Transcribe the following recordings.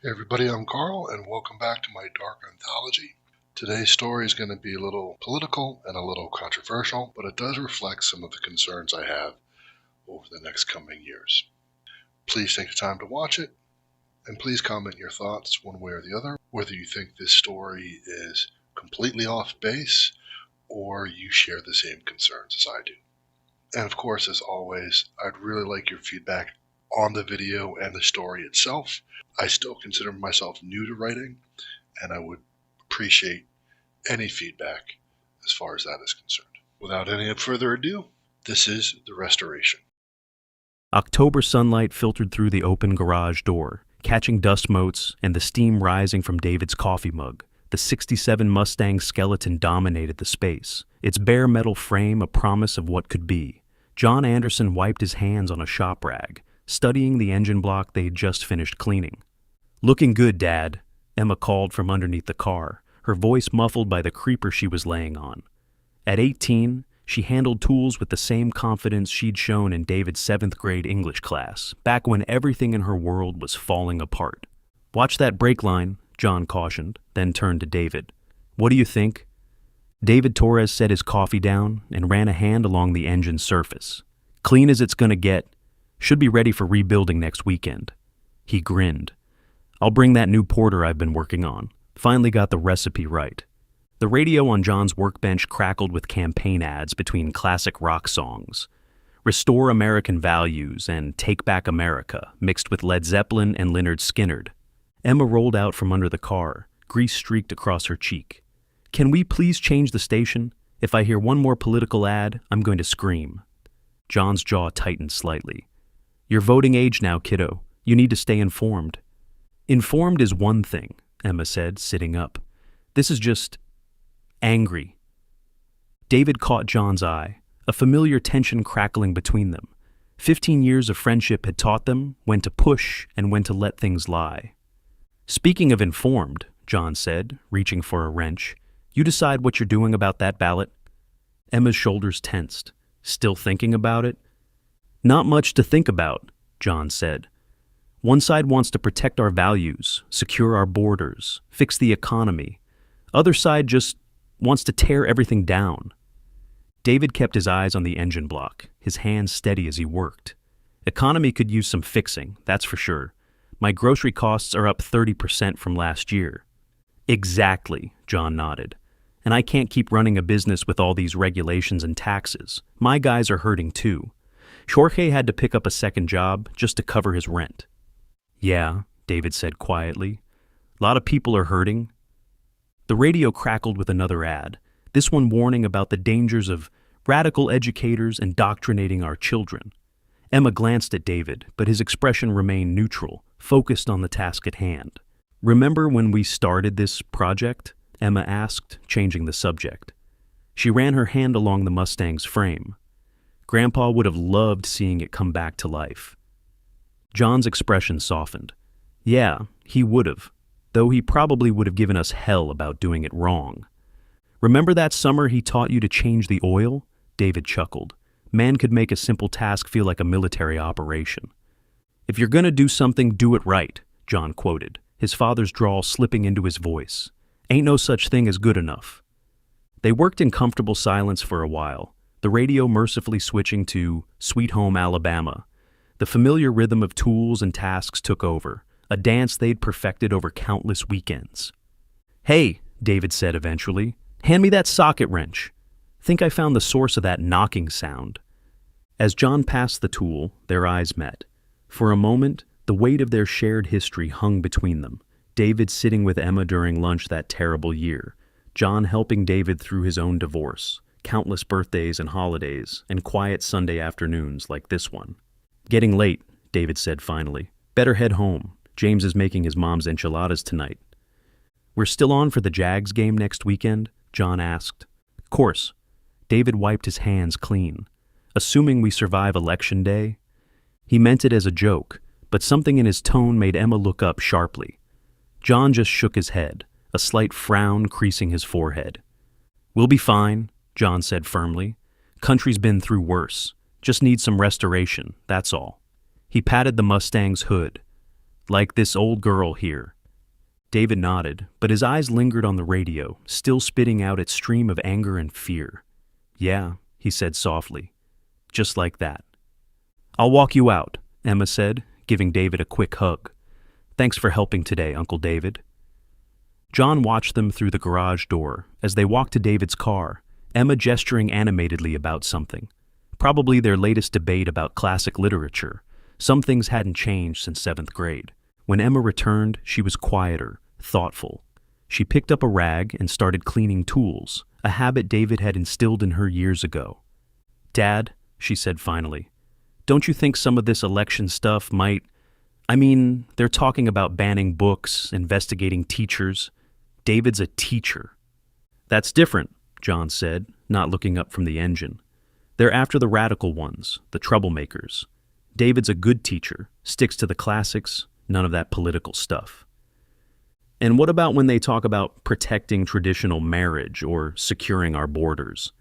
Hey everybody, I'm Carl, and welcome back to my dark anthology. Today's story is going to be a little political and a little controversial, but it does reflect some of the concerns I have over the next coming years. Please take the time to watch it, and please comment your thoughts one way or the other, whether you think this story is completely off base or you share the same concerns as I do. And of course, as always, I'd really like your feedback on the video and the story itself. I still consider myself new to writing, and I would appreciate any feedback as far as that is concerned. Without any further ado, this is The Restoration. October sunlight filtered through the open garage door, catching dust motes and the steam rising from David's coffee mug. The '67 Mustang skeleton dominated the space, its bare metal frame a promise of what could be. John Anderson wiped his hands on a shop rag, studying the engine block they'd just finished cleaning. "Looking good, Dad," Emma called from underneath the car, her voice muffled by the creeper she was laying on. At 18, she handled tools with the same confidence she'd shown in David's 7th grade English class, back when everything in her world was falling apart. "Watch that brake line," John cautioned, then turned to David. "What do you think?" David Torres set his coffee down and ran a hand along the engine's surface. "Clean as it's gonna get. Should be ready for rebuilding next weekend." He grinned. "I'll bring that new porter I've been working on. Finally got the recipe right." The radio on John's workbench crackled with campaign ads between classic rock songs. Restore American Values and Take Back America, mixed with Led Zeppelin and Lynyrd Skynyrd. Emma rolled out from under the car, grease streaked across her cheek. "Can we please change the station? If I hear one more political ad, I'm going to scream." John's jaw tightened slightly. "You're voting age now, kiddo. You need to stay informed." "Informed is one thing," Emma said, sitting up. "This is just angry." David caught John's eye, a familiar tension crackling between them. 15 years of friendship had taught them when to push and when to let things lie. "Speaking of informed," John said, reaching for a wrench, "you decide what you're doing about that ballot." Emma's shoulders tensed. "Still thinking about it?" "Not much to think about," John said. "One side wants to protect our values, secure our borders, fix the economy. Other side just wants to tear everything down." David kept his eyes on the engine block, his hands steady as he worked. "Economy could use some fixing, that's for sure. My grocery costs are up 30% from last year." "Exactly," John nodded. "And I can't keep running a business with all these regulations and taxes. My guys are hurting too. Jorge had to pick up a second job just to cover his rent." "Yeah," David said quietly. "A lot of people are hurting." The radio crackled with another ad, this one warning about the dangers of radical educators indoctrinating our children. Emma glanced at David, but his expression remained neutral, focused on the task at hand. "Remember when we started this project?" Emma asked, changing the subject. She ran her hand along the Mustang's frame. "Grandpa would have loved seeing it come back to life." John's expression softened. "Yeah, he would have, though he probably would have given us hell about doing it wrong." "Remember that summer he taught you to change the oil?" David chuckled. "Man could make a simple task feel like a military operation." "If you're gonna do something, do it right," John quoted, his father's drawl slipping into his voice. "Ain't no such thing as good enough." They worked in comfortable silence for a while, the radio mercifully switching to Sweet Home Alabama. The familiar rhythm of tools and tasks took over, a dance they'd perfected over countless weekends. "Hey," David said eventually, "hand me that socket wrench. Think I found the source of that knocking sound." As John passed the tool, their eyes met. For a moment, the weight of their shared history hung between them. David sitting with Emma during lunch that terrible year, John helping David through his own divorce, countless birthdays and holidays, and quiet Sunday afternoons like this one. "Getting late," David said finally. "Better head home. James is making his mom's enchiladas tonight." "We're still on for the Jags game next weekend?" John asked. "Course." David wiped his hands clean. "Assuming we survive Election Day?" He meant it as a joke, but something in his tone made Emma look up sharply. John just shook his head, a slight frown creasing his forehead. "We'll be fine," John said firmly. "Country's been through worse. Just needs some restoration, that's all." He patted the Mustang's hood. Like this old girl here. David nodded, but his eyes lingered on the radio, still spitting out its stream of anger and fear. Yeah, he said softly. Just like that. I'll walk you out, Emma said, giving David a quick hug. Thanks for helping today, Uncle David. John watched them through the garage door. As they walked to David's car, Emma gesturing animatedly about something. Probably their latest debate about classic literature. Some things hadn't changed since 7th grade. When Emma returned, she was quieter, thoughtful. She picked up a rag and started cleaning tools, a habit David had instilled in her years ago. Dad, she said finally, don't you think some of this election stuff might... they're talking about banning books, investigating teachers. David's a teacher. That's different, John said, not looking up from the engine. They're after the radical ones, the troublemakers. David's a good teacher, sticks to the classics, none of that political stuff. And what about when they talk about protecting traditional marriage or securing our borders?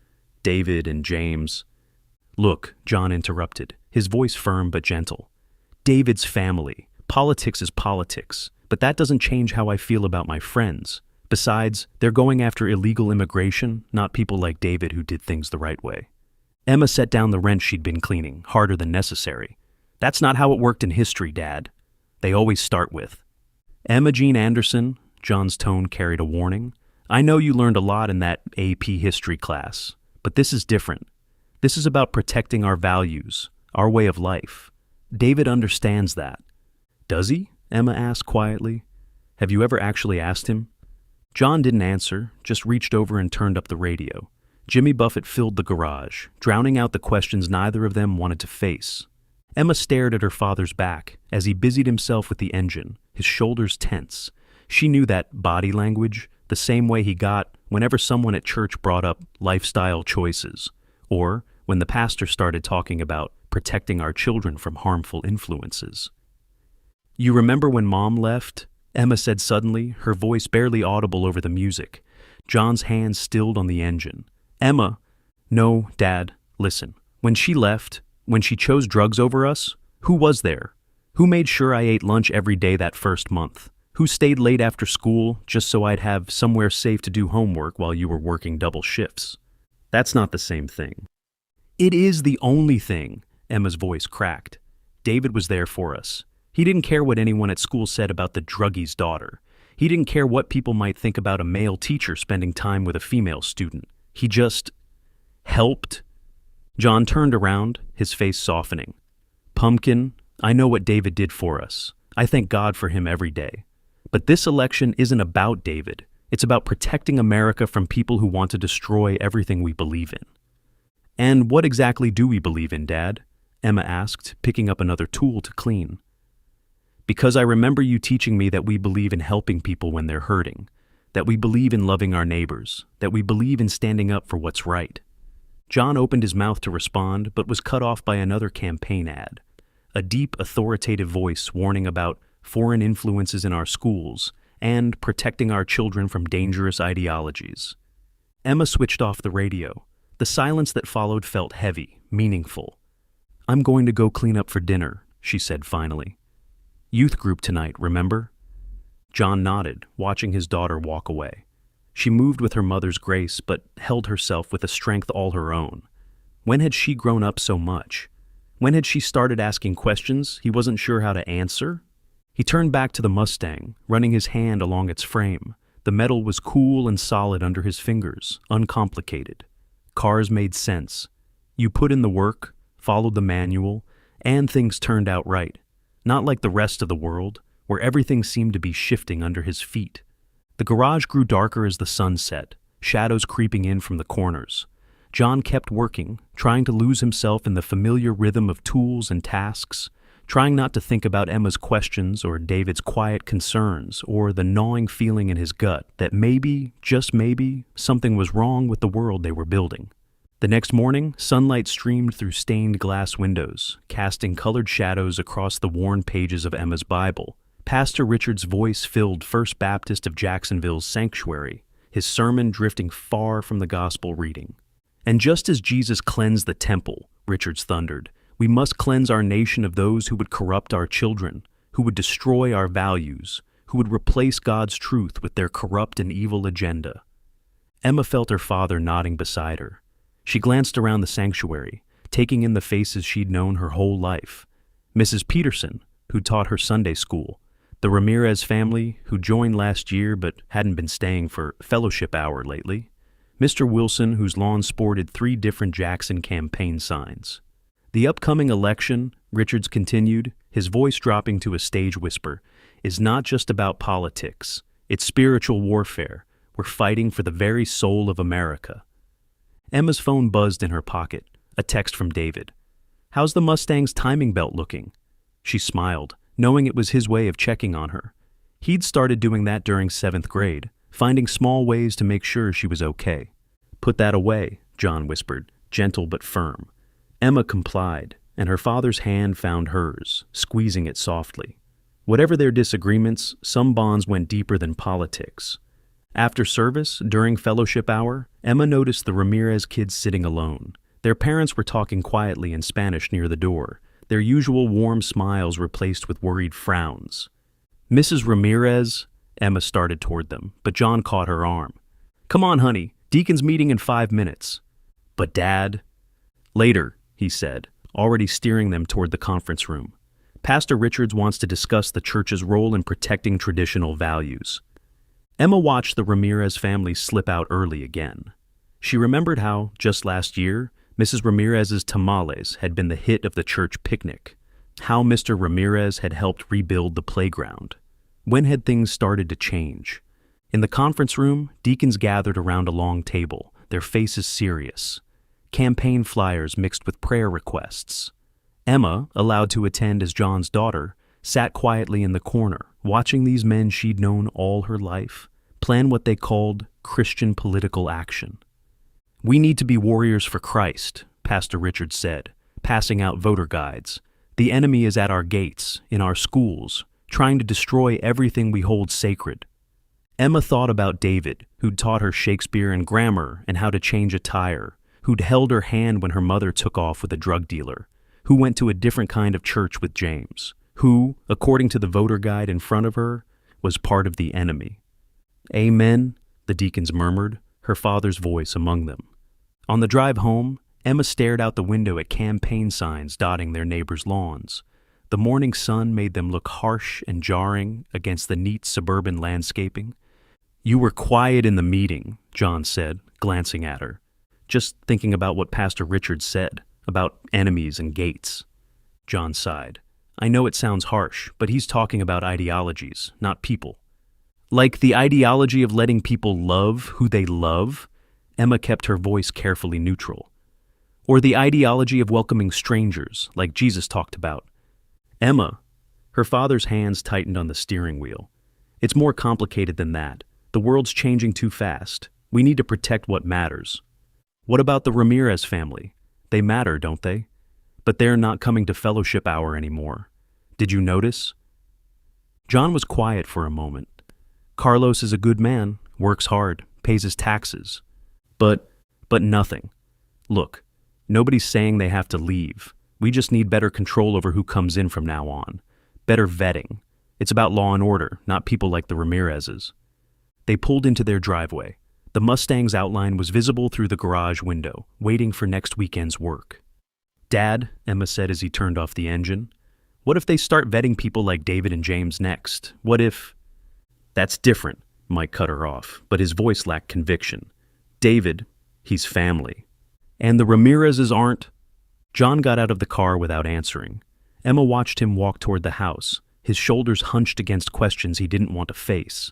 David and James... Look, John interrupted, his voice firm but gentle. David's family. Politics is politics, but that doesn't change how I feel about my friends. Besides, they're going after illegal immigration, not people like David who did things the right way. Emma set down the wrench she'd been cleaning, harder than necessary. That's not how it worked in history, Dad. They always start with. Emma Jean Anderson, John's tone carried a warning. I know you learned a lot in that AP history class, but this is different. This is about protecting our values, our way of life. David understands that. Does he? Emma asked quietly. Have you ever actually asked him? John didn't answer, just reached over and turned up the radio. Jimmy Buffett filled the garage, drowning out the questions neither of them wanted to face. Emma stared at her father's back as he busied himself with the engine, his shoulders tense. She knew that body language, the same way he got whenever someone at church brought up lifestyle choices, or when the pastor started talking about protecting our children from harmful influences. You remember when Mom left? Emma said suddenly, her voice barely audible over the music. John's hands stilled on the engine. Emma, no, Dad, listen. When she left, when she chose drugs over us, who was there? Who made sure I ate lunch every day that first month? Who stayed late after school just so I'd have somewhere safe to do homework while you were working double shifts? That's not the same thing. It is the only thing, Emma's voice cracked. David was there for us. He didn't care what anyone at school said about the druggie's daughter. He didn't care what people might think about a male teacher spending time with a female student. He just helped. John turned around, his face softening. Pumpkin, I know what David did for us. I thank God for him every day. But this election isn't about David. It's about protecting America from people who want to destroy everything we believe in. And what exactly do we believe in, Dad? Emma asked, picking up another tool to clean. Because I remember you teaching me that we believe in helping people when they're hurting, that we believe in loving our neighbors, that we believe in standing up for what's right. John opened his mouth to respond, but was cut off by another campaign ad. A deep, authoritative voice warning about foreign influences in our schools and protecting our children from dangerous ideologies. Emma switched off the radio. The silence that followed felt heavy, meaningful. I'm going to go clean up for dinner, she said finally. Youth group tonight, remember? John nodded, watching his daughter walk away. She moved with her mother's grace, but held herself with a strength all her own. When had she grown up so much? When had she started asking questions he wasn't sure how to answer? He turned back to the Mustang, running his hand along its frame. The metal was cool and solid under his fingers, uncomplicated. Cars made sense. You put in the work, followed the manual, and things turned out right. Not like the rest of the world, where everything seemed to be shifting under his feet. The garage grew darker as the sun set, shadows creeping in from the corners. John kept working, trying to lose himself in the familiar rhythm of tools and tasks, trying not to think about Emma's questions or David's quiet concerns or the gnawing feeling in his gut that maybe, just maybe, something was wrong with the world they were building. The next morning, sunlight streamed through stained glass windows, casting colored shadows across the worn pages of Emma's Bible. Pastor Richard's voice filled First Baptist of Jacksonville's sanctuary, his sermon drifting far from the gospel reading. And just as Jesus cleansed the temple, Richards thundered, we must cleanse our nation of those who would corrupt our children, who who would destroy our values, who would replace God's truth with their corrupt and evil agenda. Emma felt her father nodding beside her. She glanced around the sanctuary, taking in the faces she'd known her whole life. Mrs. Peterson, who taught her Sunday school, the Ramirez family, who joined last year but hadn't been staying for fellowship hour lately, Mr. Wilson, whose lawn sported 3 different Jackson campaign signs. The upcoming election, Richards continued, his voice dropping to a stage whisper, is not just about politics. It's spiritual warfare. We're fighting for the very soul of America. Emma's phone buzzed in her pocket, a text from David. How's the Mustang's timing belt looking? She smiled, knowing it was his way of checking on her. He'd started doing that during 7th grade, finding small ways to make sure she was okay. Put that away, John whispered, gentle but firm. Emma complied, and her father's hand found hers, squeezing it softly. Whatever their disagreements, some bonds went deeper than politics. After service, during fellowship hour, Emma noticed the Ramirez kids sitting alone. Their parents were talking quietly in Spanish near the door, their usual warm smiles replaced with worried frowns. Mrs. Ramirez, Emma started toward them, but John caught her arm. Come on, honey, Deacon's meeting in 5 minutes. But Dad? Later, he said, already steering them toward the conference room. Pastor Richards wants to discuss the church's role in protecting traditional values. Emma watched the Ramirez family slip out early again. She remembered how, just last year, Mrs. Ramirez's tamales had been the hit of the church picnic, how Mr. Ramirez had helped rebuild the playground. When had things started to change? In the conference room, deacons gathered around a long table, their faces serious. Campaign flyers mixed with prayer requests. Emma, allowed to attend as John's daughter, sat quietly in the corner, watching these men she'd known all her life plan what they called Christian political action. We need to be warriors for Christ, Pastor Richards said, passing out voter guides. The enemy is at our gates, in our schools, trying to destroy everything we hold sacred. Emma thought about David, who'd taught her Shakespeare and grammar and how to change a tire, who'd held her hand when her mother took off with a drug dealer, who went to a different kind of church with James, who, according to the voter guide in front of her, was part of the enemy. Amen, the deacons murmured, her father's voice among them. On the drive home, Emma stared out the window at campaign signs dotting their neighbors' lawns. The morning sun made them look harsh and jarring against the neat suburban landscaping. You were quiet in the meeting, John said, glancing at her. Just thinking about what Pastor Richards said, about enemies and gates. John sighed. I know it sounds harsh, but he's talking about ideologies, not people. Like the ideology of letting people love who they love, Emma kept her voice carefully neutral. Or the ideology of welcoming strangers, like Jesus talked about. Emma, her father's hands tightened on the steering wheel. It's more complicated than that. The world's changing too fast. We need to protect what matters. What about the Ramirez family? They matter, don't they? But they're not coming to fellowship hour anymore. Did you notice? John was quiet for a moment. Carlos is a good man, works hard, pays his taxes. But nothing. Look, nobody's saying they have to leave. We just need better control over who comes in from now on. Better vetting. It's about law and order, not people like the Ramirez's. They pulled into their driveway. The Mustang's outline was visible through the garage window, waiting for next weekend's work. Dad, Emma said as he turned off the engine, what if they start vetting people like David and James next? What if... That's different, Mike cut her off, but his voice lacked conviction. David, he's family. And the Ramirez's aren't... John got out of the car without answering. Emma watched him walk toward the house, his shoulders hunched against questions he didn't want to face.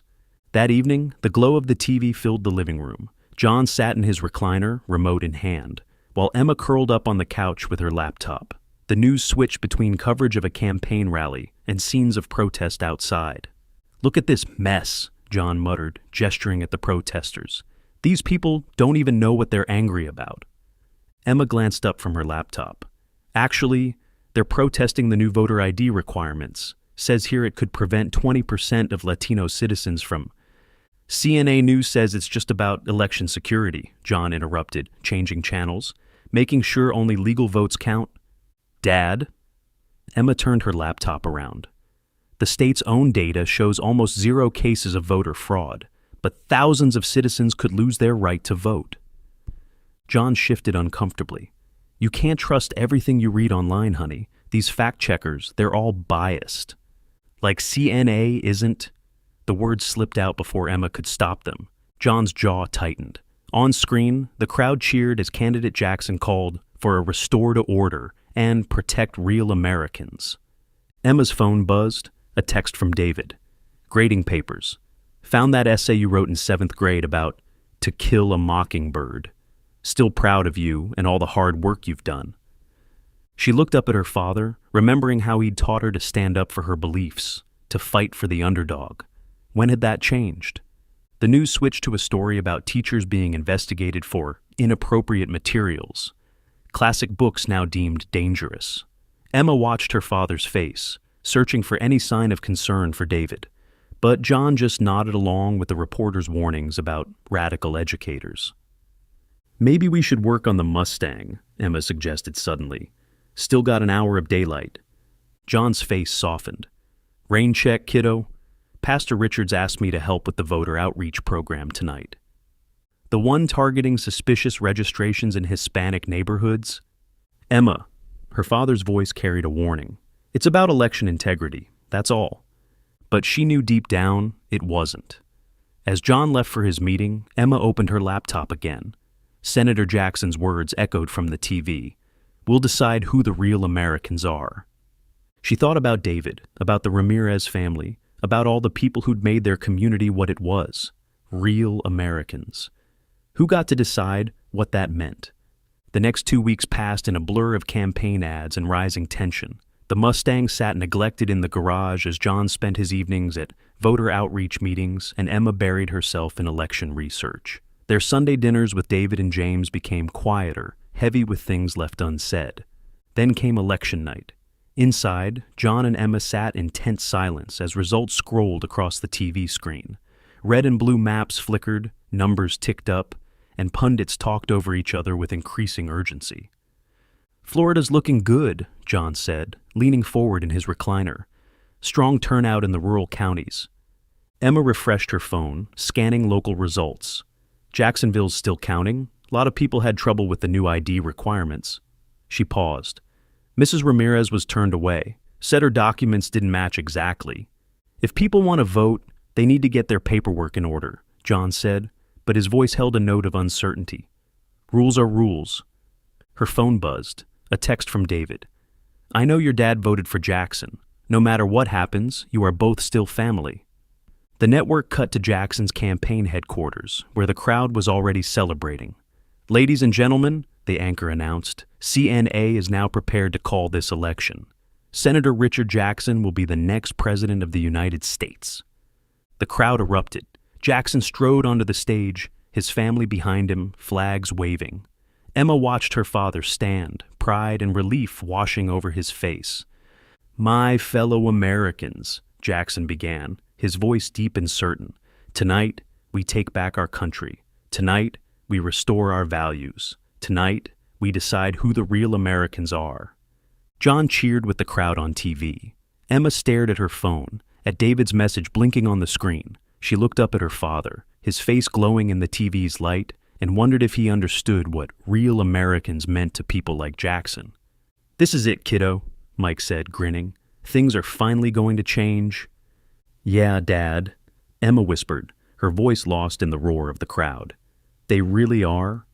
That evening, the glow of the TV filled the living room. John sat in his recliner, remote in hand, while Emma curled up on the couch with her laptop. The news switched between coverage of a campaign rally and scenes of protest outside. Look at this mess, John muttered, gesturing at the protesters. These people don't even know what they're angry about. Emma glanced up from her laptop. Actually, they're protesting the new voter ID requirements. Says here it could prevent 20% of Latino citizens from... CNA News says it's just about election security, John interrupted, changing channels, making sure only legal votes count. Dad? Emma turned her laptop around. The state's own data shows almost zero cases of voter fraud, but thousands of citizens could lose their right to vote. John shifted uncomfortably. You can't trust everything you read online, honey. These fact checkers, they're all biased. Like CNA isn't. The words slipped out before Emma could stop them. John's jaw tightened. On screen, the crowd cheered as candidate Jackson called for a restore to order and protect real Americans. Emma's phone buzzed, a text from David. Grading papers. Found that essay you wrote in 7th grade about To Kill a Mockingbird. Still proud of you and all the hard work you've done. She looked up at her father, remembering how he'd taught her to stand up for her beliefs, to fight for the underdog. When had that changed? The news switched to a story about teachers being investigated for inappropriate materials, classic books now deemed dangerous. Emma watched her father's face, searching for any sign of concern for David, but John just nodded along with the reporter's warnings about radical educators. Maybe we should work on the Mustang, Emma suggested suddenly. Still got an hour of daylight. John's face softened. Rain check, kiddo? Pastor Richards asked me to help with the voter outreach program tonight. The one targeting suspicious registrations in Hispanic neighborhoods? Emma, her father's voice carried a warning. It's about election integrity, that's all. But she knew deep down it wasn't. As John left for his meeting, Emma opened her laptop again. Senator Jackson's words echoed from the TV. We'll decide who the real Americans are. She thought about David, about the Ramirez family, about all the people who'd made their community what it was. Real Americans. Who got to decide what that meant? The next 2 weeks passed in a blur of campaign ads and rising tension. The Mustang sat neglected in the garage as John spent his evenings at voter outreach meetings and Emma buried herself in election research. Their Sunday dinners with David and James became quieter, heavy with things left unsaid. Then came election night. Inside, John and Emma sat in tense silence as results scrolled across the TV screen. Red and blue maps flickered, numbers ticked up, and pundits talked over each other with increasing urgency. Florida's looking good, John said, leaning forward in his recliner. Strong turnout in the rural counties. Emma refreshed her phone, scanning local results. Jacksonville's still counting. A lot of people had trouble with the new ID requirements. She paused. Mrs. Ramirez was turned away, said her documents didn't match exactly. If people want to vote, they need to get their paperwork in order, John said, but his voice held a note of uncertainty. Rules are rules. Her phone buzzed, a text from David. I know your dad voted for Jackson. No matter what happens, you are both still family. The network cut to Jackson's campaign headquarters, where the crowd was already celebrating. Ladies and gentlemen, the anchor announced, CNA is now prepared to call this election. Senator Richard Jackson will be the next president of the United States. The crowd erupted. Jackson strode onto the stage, his family behind him, flags waving. Emma watched her father stand, pride and relief washing over his face. My fellow Americans, Jackson began, his voice deep and certain. Tonight, we take back our country. Tonight, we restore our values. Tonight, we decide who the real Americans are. John cheered with the crowd on TV. Emma stared at her phone, at David's message blinking on the screen. She looked up at her father, his face glowing in the TV's light, and wondered if he understood what real Americans meant to people like Jackson. This is it, kiddo, Mike said, grinning. Things are finally going to change. Yeah, Dad, Emma whispered, her voice lost in the roar of the crowd. They really are?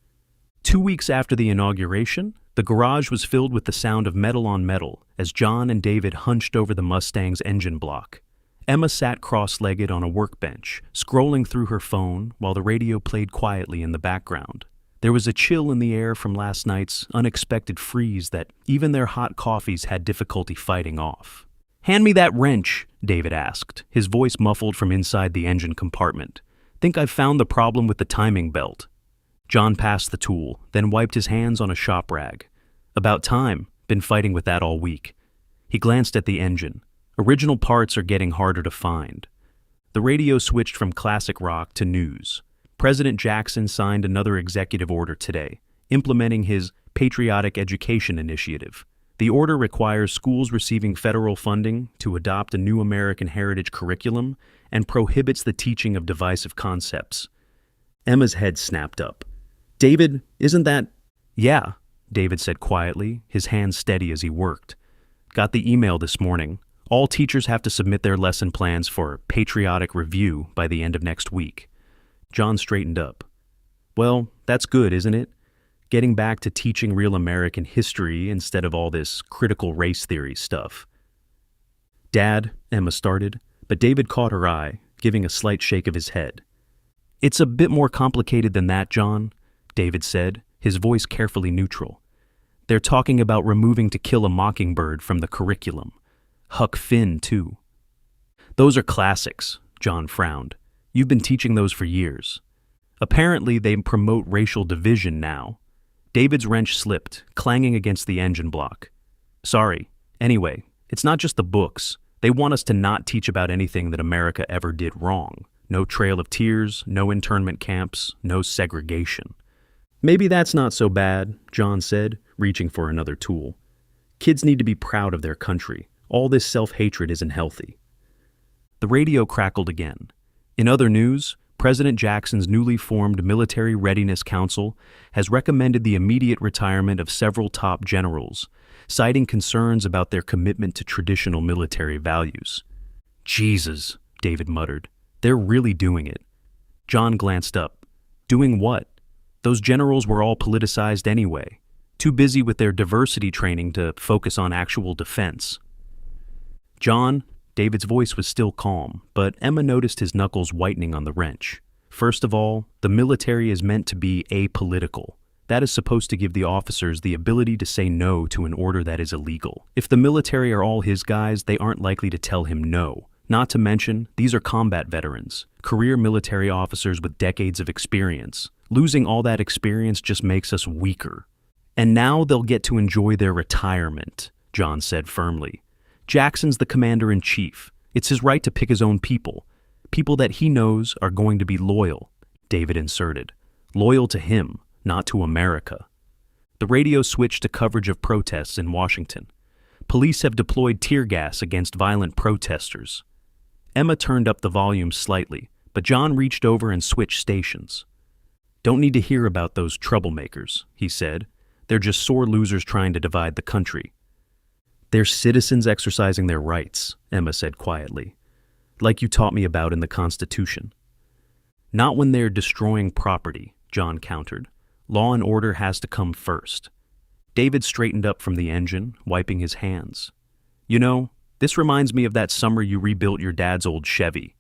2 weeks after the inauguration, the garage was filled with the sound of metal on metal as John and David hunched over the Mustang's engine block. Emma sat cross-legged on a workbench, scrolling through her phone while the radio played quietly in the background. There was a chill in the air from last night's unexpected freeze that even their hot coffees had difficulty fighting off. Hand me that wrench, David asked, his voice muffled from inside the engine compartment. Think I've found the problem with the timing belt. John passed the tool, then wiped his hands on a shop rag. About time. Been fighting with that all week. He glanced at the engine. Original parts are getting harder to find. The radio switched from classic rock to news. President Jackson signed another executive order today, implementing his Patriotic Education Initiative. The order requires schools receiving federal funding to adopt a new American heritage curriculum and prohibits the teaching of divisive concepts. Emma's head snapped up. David, isn't that... Yeah, David said quietly, his hands steady as he worked. Got the email this morning. All teachers have to submit their lesson plans for patriotic review by the end of next week. John straightened up. Well, that's good, isn't it? Getting back to teaching real American history instead of all this critical race theory stuff. Dad, Emma started, but David caught her eye, giving a slight shake of his head. It's a bit more complicated than that, John, David said, his voice carefully neutral. They're talking about removing To Kill a Mockingbird from the curriculum. Huck Finn, too. Those are classics, John frowned. You've been teaching those for years. Apparently, they promote racial division now. David's wrench slipped, clanging against the engine block. Sorry. Anyway, it's not just the books. They want us to not teach about anything that America ever did wrong. No Trail of Tears, no internment camps, no segregation. Maybe that's not so bad, John said, reaching for another tool. Kids need to be proud of their country. All this self-hatred isn't healthy. The radio crackled again. In other news, President Jackson's newly formed Military Readiness Council has recommended the immediate retirement of several top generals, citing concerns about their commitment to traditional military values. Jesus, David muttered. They're really doing it. John glanced up. Doing what? Those generals were all politicized anyway, too busy with their diversity training to focus on actual defense. John, David's voice was still calm, but Emma noticed his knuckles whitening on the wrench. First of all, the military is meant to be apolitical. That is supposed to give the officers the ability to say no to an order that is illegal. If the military are all his guys, they aren't likely to tell him no. Not to mention, these are combat veterans, career military officers with decades of experience. Losing all that experience just makes us weaker. And now they'll get to enjoy their retirement, John said firmly. Jackson's the commander-in-chief. It's his right to pick his own people. People that he knows are going to be loyal, David inserted. Loyal to him, not to America. The radio switched to coverage of protests in Washington. Police have deployed tear gas against violent protesters. Emma turned up the volume slightly, but John reached over and switched stations. Don't need to hear about those troublemakers, he said. They're just sore losers trying to divide the country. They're citizens exercising their rights, Emma said quietly. Like you taught me about in the Constitution. Not when they're destroying property, John countered. Law and order has to come first. David straightened up from the engine, wiping his hands. You know, this reminds me of that summer you rebuilt your dad's old Chevy.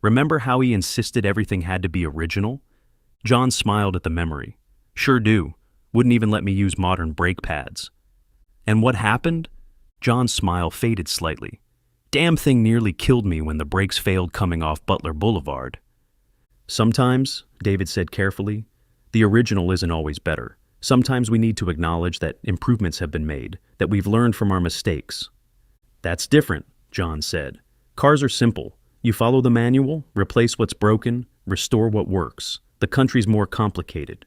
Remember how he insisted everything had to be original? John smiled at the memory. Sure do. Wouldn't even let me use modern brake pads. And what happened? John's smile faded slightly. Damn thing nearly killed me when the brakes failed coming off Butler Boulevard. Sometimes, David said carefully, the original isn't always better. Sometimes we need to acknowledge that improvements have been made, that we've learned from our mistakes. That's different, John said. Cars are simple. You follow the manual, replace what's broken, restore what works. The country's more complicated.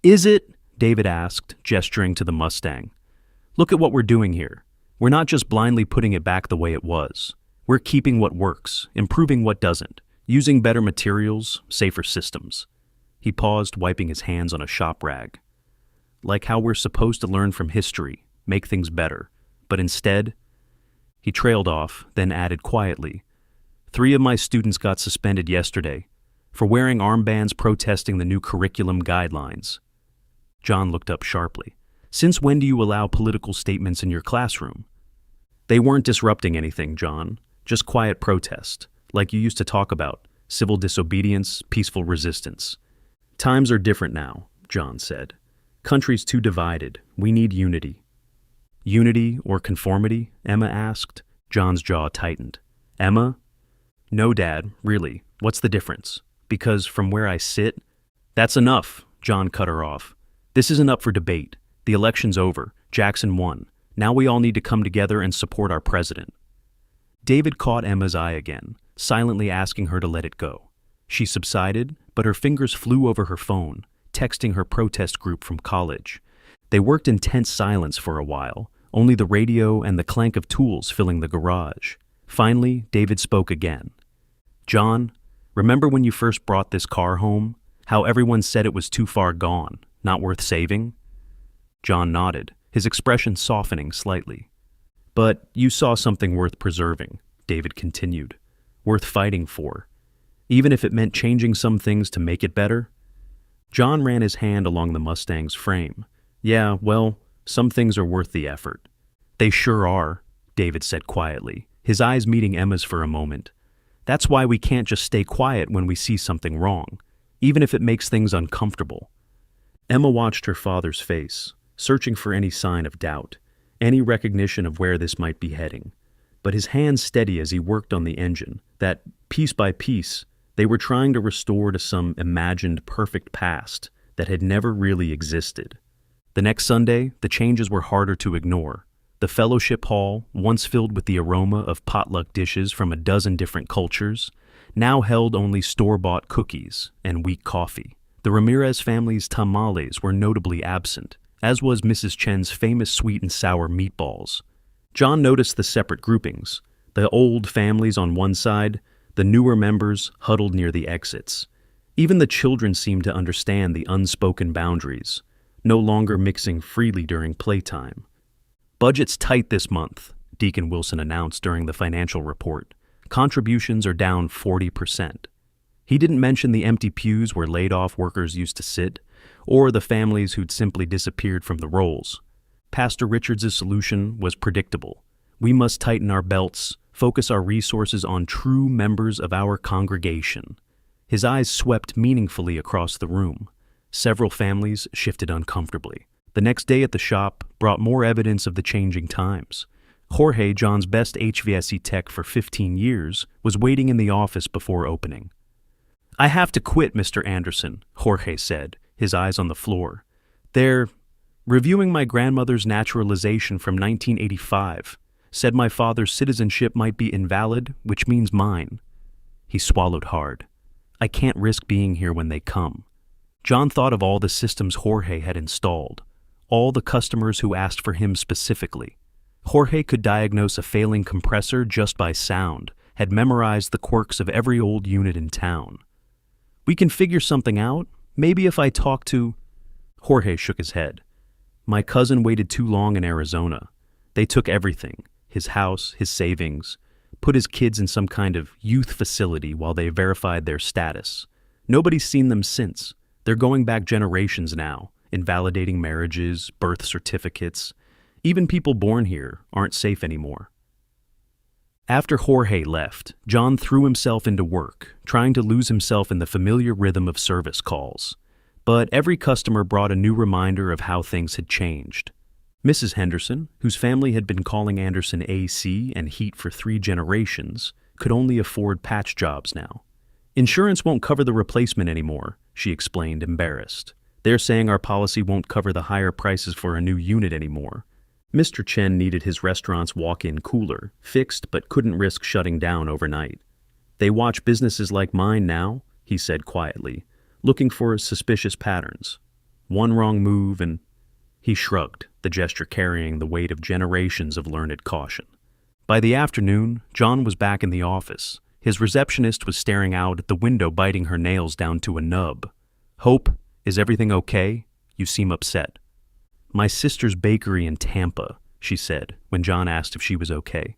Is it? David asked, gesturing to the Mustang. Look at what we're doing here. We're not just blindly putting it back the way it was. We're keeping what works, improving what doesn't, using better materials, safer systems. He paused, wiping his hands on a shop rag. Like how we're supposed to learn from history, make things better. But instead, he trailed off, then added quietly, 3 of my students got suspended yesterday for wearing armbands protesting the new curriculum guidelines. John looked up sharply. Since when do you allow political statements in your classroom? They weren't disrupting anything, John. Just quiet protest, like you used to talk about, civil disobedience, peaceful resistance. Times are different now, John said. Country's too divided. We need unity. Unity or conformity? Emma asked. John's jaw tightened. Emma? No, Dad, really. What's the difference? Because from where I sit... That's enough, John cut her off. This isn't up for debate. The election's over. Jackson won. Now we all need to come together and support our president. David caught Emma's eye again, silently asking her to let it go. She subsided, but her fingers flew over her phone, texting her protest group from college. They worked in tense silence for a while, only the radio and the clank of tools filling the garage. Finally, David spoke again. "John, remember when you first brought this car home? How everyone said it was too far gone, not worth saving?" John nodded, his expression softening slightly. "But you saw something worth preserving," David continued. "Worth fighting for. Even if it meant changing some things to make it better." John ran his hand along the Mustang's frame. "Yeah, well, some things are worth the effort." "They sure are," David said quietly, his eyes meeting Emma's for a moment. "That's why we can't just stay quiet when we see something wrong, even if it makes things uncomfortable." Emma watched her father's face, searching for any sign of doubt, any recognition of where this might be heading. But his hands steady as he worked on the engine, that, piece by piece, they were trying to restore to some imagined perfect past that had never really existed. The next Sunday, the changes were harder to ignore. The fellowship hall, once filled with the aroma of potluck dishes from a dozen different cultures, now held only store-bought cookies and weak coffee. The Ramirez family's tamales were notably absent, as was Mrs. Chen's famous sweet and sour meatballs. John noticed the separate groupings, the old families on one side, the newer members huddled near the exits. Even the children seemed to understand the unspoken boundaries, no longer mixing freely during playtime. "Budget's tight this month," Deacon Wilson announced during the financial report. "Contributions are down 40%. He didn't mention the empty pews where laid-off workers used to sit, or the families who'd simply disappeared from the rolls. Pastor Richards' solution was predictable. We must tighten our belts, focus our resources on true members of our congregation. His eyes swept meaningfully across the room. Several families shifted uncomfortably. The next day at the shop brought more evidence of the changing times. Jorge, John's best HVAC tech for 15 years, was waiting in the office before opening. "I have to quit, Mr. Anderson," Jorge said, his eyes on the floor. "They're reviewing my grandmother's naturalization from 1985. Said my father's citizenship might be invalid, which means mine." He swallowed hard. "I can't risk being here when they come." John thought of all the systems Jorge had installed, all the customers who asked for him specifically. Jorge could diagnose a failing compressor just by sound, had memorized the quirks of every old unit in town. "We can figure something out. Maybe if I talk to—" Jorge shook his head. "My cousin waited too long in Arizona. They took everything, his house, his savings, put his kids in some kind of youth facility while they verified their status. Nobody's seen them since. They're going back generations now, invalidating marriages, birth certificates. Even people born here aren't safe anymore." After Jorge left, John threw himself into work, trying to lose himself in the familiar rhythm of service calls. But every customer brought a new reminder of how things had changed. Mrs. Henderson, whose family had been calling Anderson AC and heat for 3 generations, could only afford patch jobs now. "Insurance won't cover the replacement anymore," she explained, embarrassed. "They're saying our policy won't cover the higher prices for a new unit anymore." Mr. Chen needed his restaurant's walk-in cooler, fixed but couldn't risk shutting down overnight. "They watch businesses like mine now," he said quietly, looking for suspicious patterns. "One wrong move and—" He shrugged, the gesture carrying the weight of generations of learned caution. By the afternoon, John was back in the office. His receptionist was staring out at the window, biting her nails down to a nub. "Hope, is everything okay? You seem upset." "My sister's bakery in Tampa," she said, when John asked if she was okay.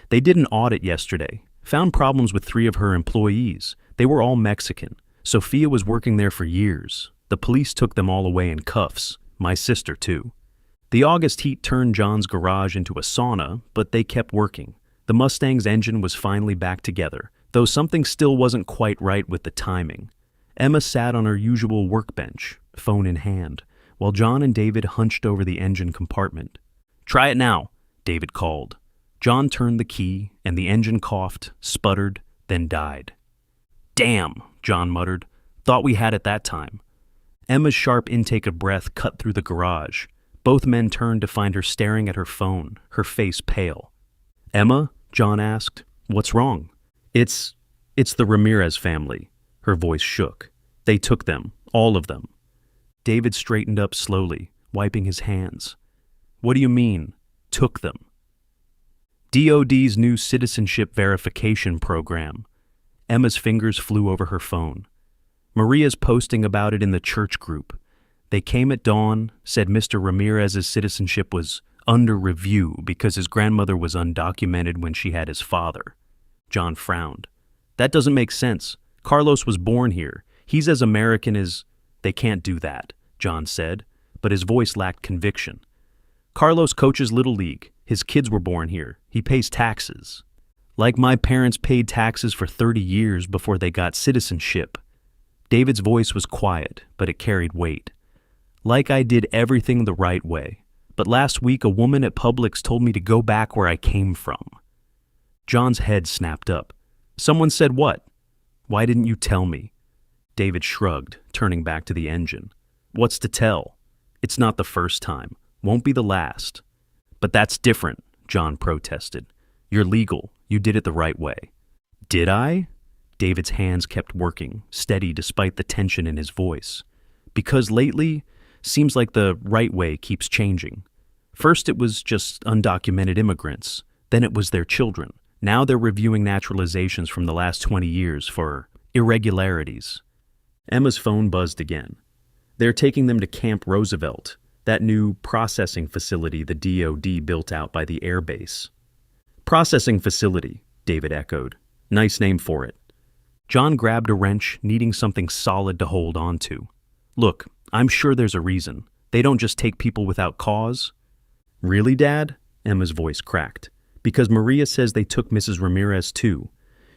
"They did an audit yesterday. Found problems with 3 of her employees. They were all Mexican. Sophia was working there for years. The police took them all away in cuffs. My sister, too." The August heat turned John's garage into a sauna, but they kept working. The Mustang's engine was finally back together, though something still wasn't quite right with the timing. Emma sat on her usual workbench, phone in hand, while John and David hunched over the engine compartment. "Try it now," David called. John turned the key, and the engine coughed, sputtered, then died. "Damn," John muttered. "Thought we had it that time." Emma's sharp intake of breath cut through the garage. Both men turned to find her staring at her phone, her face pale. "Emma?" John asked. "What's wrong?" It's the Ramirez family." Her voice shook. "They took them, all of them." David straightened up slowly, wiping his hands. "What do you mean?" took them. DOD's new citizenship verification program. Emma's fingers flew over her phone. Maria's posting about it in the church group. They came at dawn, said Mr. Ramirez's citizenship was under review because his grandmother was undocumented when she had his father. John frowned. That doesn't make sense. Carlos was born here. He's as American as... They can't do that, John said, but his voice lacked conviction. Carlos coaches Little League. His kids were born here. He pays taxes. Like my parents paid taxes for 30 years before they got citizenship. David's voice was quiet, but it carried weight. Like I did everything the right way. But last week a woman at Publix told me to go back where I came from. John's head snapped up. Someone said what? Why didn't you tell me? David shrugged, turning back to the engine. What's to tell? It's not the first time. Won't be the last. But that's different, John protested. You're legal. You did it the right way. Did I? David's hands kept working, steady despite the tension in his voice. Because lately, seems like the right way keeps changing. First it was just undocumented immigrants. Then it was their children. Now they're reviewing naturalizations from the last 20 years for irregularities. Emma's phone buzzed again. They're taking them to Camp Roosevelt, that new processing facility the DOD built out by the air base. Processing facility, David echoed. Nice name for it. John grabbed a wrench, needing something solid to hold on to. Look, I'm sure there's a reason. They don't just take people without cause. Really, Dad? Emma's voice cracked. Because Maria says they took Mrs. Ramirez too.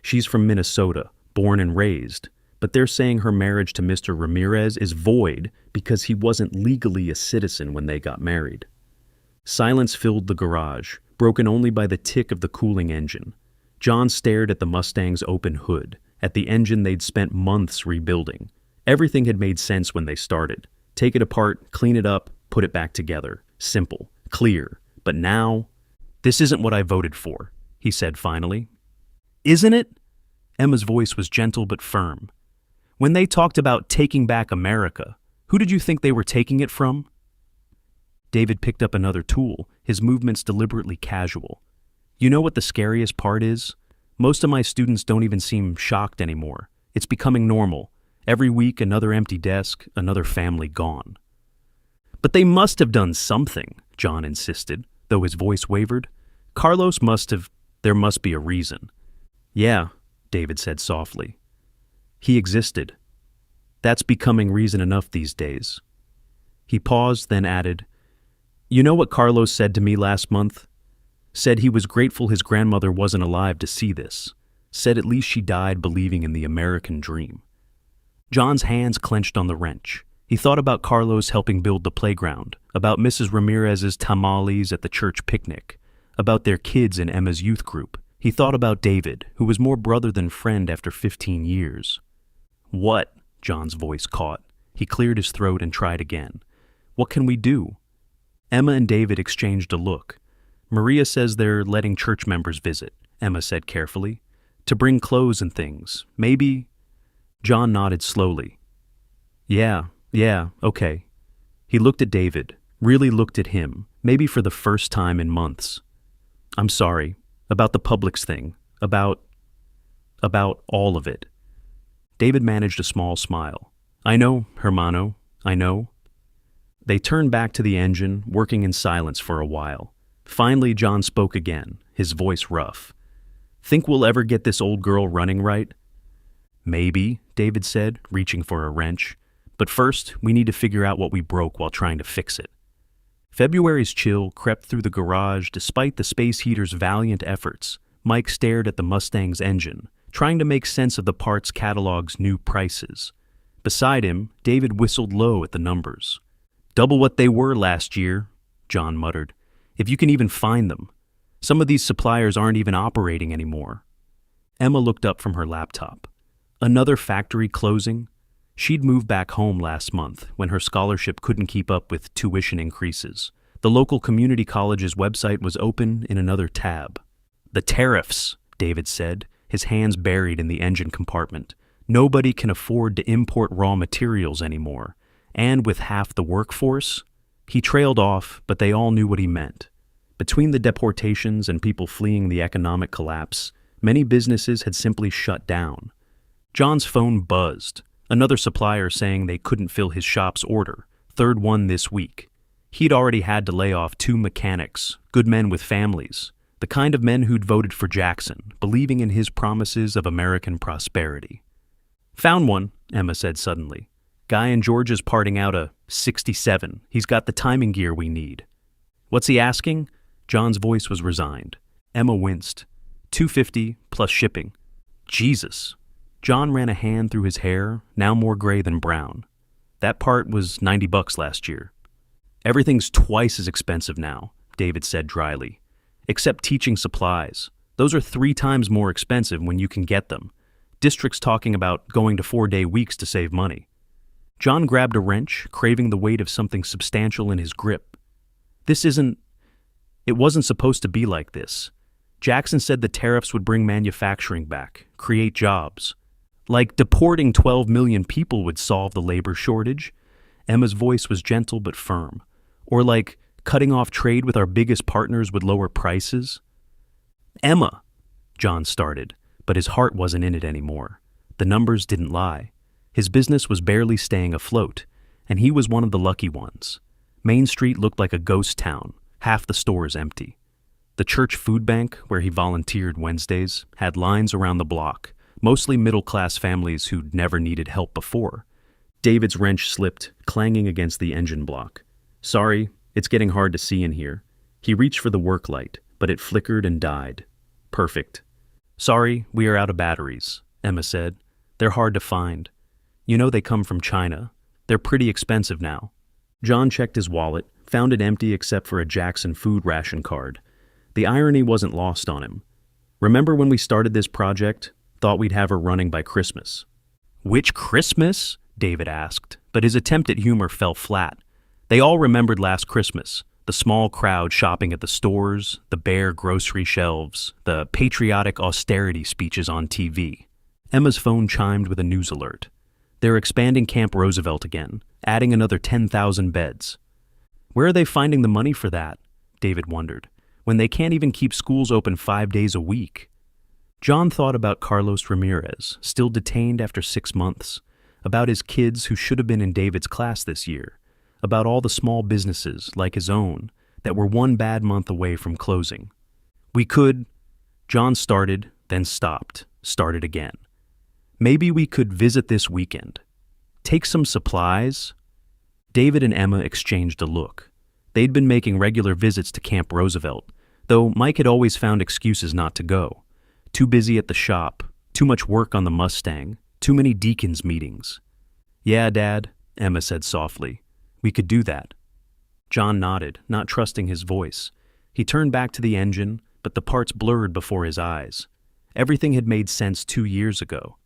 She's from Minnesota, born and raised. But they're saying her marriage to Mr. Ramirez is void because he wasn't legally a citizen when they got married. Silence filled the garage, broken only by the tick of the cooling engine. John stared at the Mustang's open hood, at the engine they'd spent months rebuilding. Everything had made sense when they started. Take it apart, clean it up, put it back together. Simple, clear. But now, this isn't what I voted for, he said finally. Isn't it? Emma's voice was gentle but firm. When they talked about taking back America, who did you think they were taking it from? David picked up another tool, his movements deliberately casual. You know what the scariest part is? Most of my students don't even seem shocked anymore. It's becoming normal. Every week, another empty desk, another family gone. But they must have done something, John insisted, though his voice wavered. Carlos must have... There must be a reason. Yeah, David said softly. He existed. That's becoming reason enough these days. He paused, then added, You know what Carlos said to me last month? Said he was grateful his grandmother wasn't alive to see this. Said at least she died believing in the American dream. John's hands clenched on the wrench. He thought about Carlos helping build the playground, about Mrs. Ramirez's tamales at the church picnic, about their kids in Emma's youth group. He thought about David, who was more brother than friend after 15 years. What? John's voice caught. He cleared his throat and tried again. What can we do? Emma and David exchanged a look. Maria says they're letting church members visit, Emma said carefully. To bring clothes and things. Maybe... John nodded slowly. Yeah, okay. He looked at David, really looked at him, maybe for the first time in months. I'm sorry. About the Publix thing. About all of it. David managed a small smile. I know, hermano, I know. They turned back to the engine, working in silence for a while. Finally, John spoke again, his voice rough. Think we'll ever get this old girl running right? Maybe, David said, reaching for a wrench. But first, we need to figure out what we broke while trying to fix it. February's chill crept through the garage despite the space heater's valiant efforts. Mike stared at the Mustang's engine, trying to make sense of the parts catalog's new prices. Beside him, David whistled low at the numbers. Double what they were last year, John muttered. If you can even find them. Some of these suppliers aren't even operating anymore. Emma looked up from her laptop. Another factory closing? She'd moved back home last month when her scholarship couldn't keep up with tuition increases. The local community college's website was open in another tab. The tariffs, David said, his hands buried in the engine compartment. Nobody can afford to import raw materials anymore. And with half the workforce? He trailed off, but they all knew what he meant. Between the deportations and people fleeing the economic collapse, many businesses had simply shut down. John's phone buzzed, another supplier saying they couldn't fill his shop's order, third one this week. He'd already had to lay off 2 mechanics, good men with families, the kind of men who'd voted for Jackson, believing in his promises of American prosperity. "Found one," Emma said suddenly. "Guy in Georgia's parting out a 67. He's got the timing gear we need." "What's he asking?" John's voice was resigned. Emma winced. $250 plus shipping. Jesus. John ran a hand through his hair, now more gray than brown. "That part was $90 last year." "Everything's twice as expensive now," David said dryly. "Except teaching supplies. Those are 3 times more expensive when you can get them. District's talking about going to 4-day weeks to save money." John grabbed a wrench, craving the weight of something substantial in his grip. It wasn't supposed to be like this. Jackson said the tariffs would bring manufacturing back, create jobs. Like deporting 12 million people would solve the labor shortage. Emma's voice was gentle but firm. Or like cutting off trade with our biggest partners would lower prices. "Emma," John started, but his heart wasn't in it anymore. The numbers didn't lie. His business was barely staying afloat, and he was one of the lucky ones. Main Street looked like a ghost town, half the stores empty. The church food bank, where he volunteered Wednesdays, had lines around the block, mostly middle-class families who'd never needed help before. David's wrench slipped, clanging against the engine block. "Sorry, it's getting hard to see in here." He reached for the work light, but it flickered and died. "Perfect." "Sorry, we are out of batteries," Emma said. "They're hard to find. You know they come from China. They're pretty expensive now." John checked his wallet, found it empty except for a Jackson food ration card. The irony wasn't lost on him. "Remember when we started this project? Thought we'd have her running by Christmas." "Which Christmas?" David asked, but his attempt at humor fell flat. They all remembered last Christmas, the small crowd shopping at the stores, the bare grocery shelves, the patriotic austerity speeches on TV. Emma's phone chimed with a news alert. They're expanding Camp Roosevelt again, adding another 10,000 beds. Where are they finding the money for that? David wondered, when they can't even keep schools open 5 days a week. John thought about Carlos Ramirez, still detained after 6 months, about his kids who should have been in David's class this year, about all the small businesses, like his own, that were 1 bad month away from closing. We could... John started, then stopped, started again. Maybe we could visit this weekend. Take some supplies. David and Emma exchanged a look. They'd been making regular visits to Camp Roosevelt, though Mike had always found excuses not to go. Too busy at the shop, too much work on the Mustang, too many deacons meetings. "Yeah, Dad," Emma said softly. "We could do that." John nodded, not trusting his voice. He turned back to the engine, but the parts blurred before his eyes. Everything had made sense 2 years ago.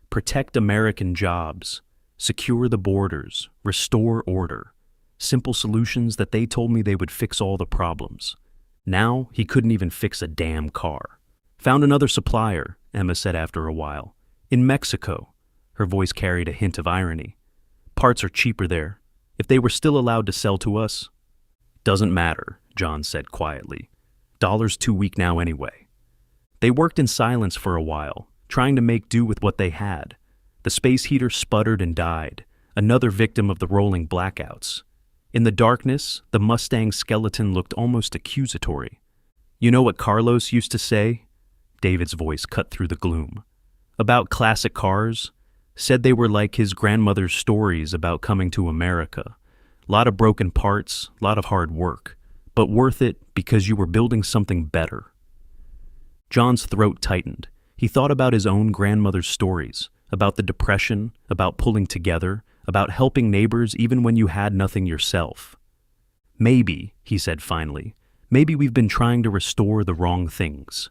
Protect American jobs, secure the borders, restore order. Simple solutions that they told me they would fix all the problems. Now he couldn't even fix a damn car. "Found another supplier," Emma said after a while. "In Mexico." Her voice carried a hint of irony. "Parts are cheaper there. If they were still allowed to sell to us..." "Doesn't matter," John said quietly. "Dollar's too weak now anyway." They worked in silence for a while, trying to make do with what they had. The space heater sputtered and died, another victim of the rolling blackouts. In the darkness, the Mustang skeleton looked almost accusatory. "You know what Carlos used to say?" David's voice cut through the gloom. "About classic cars? Said they were like his grandmother's stories about coming to America. Lot of broken parts, lot of hard work, but worth it because you were building something better." John's throat tightened. He thought about his own grandmother's stories, about the Depression, about pulling together, about helping neighbors even when you had nothing yourself. "Maybe," he said finally, "maybe we've been trying to restore the wrong things."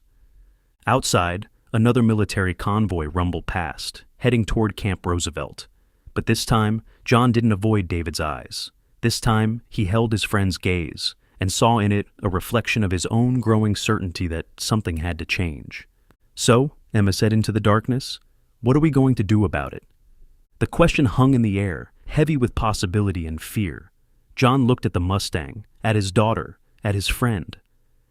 Outside, another military convoy rumbled past, heading toward Camp Roosevelt. But this time, John didn't avoid David's eyes. This time, he held his friend's gaze and saw in it a reflection of his own growing certainty that something had to change. "So," Emma said into the darkness, "what are we going to do about it?" The question hung in the air, heavy with possibility and fear. John looked at the Mustang, at his daughter, at his friend.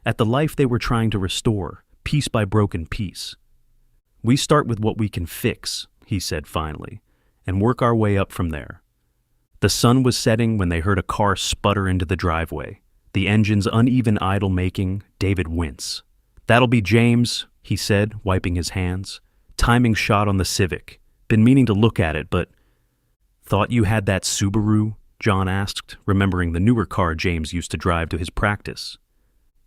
at the life they were trying to restore, piece by broken piece. "We start with what we can fix," he said finally, "and work our way up from there." The sun was setting when they heard a car sputter into the driveway, the engine's uneven idle making David wince. "That'll be James," he said, wiping his hands. "Timing shot on the Civic. Been meaning to look at it, but—" "Thought you had that Subaru?" John asked, remembering the newer car James used to drive to his practice.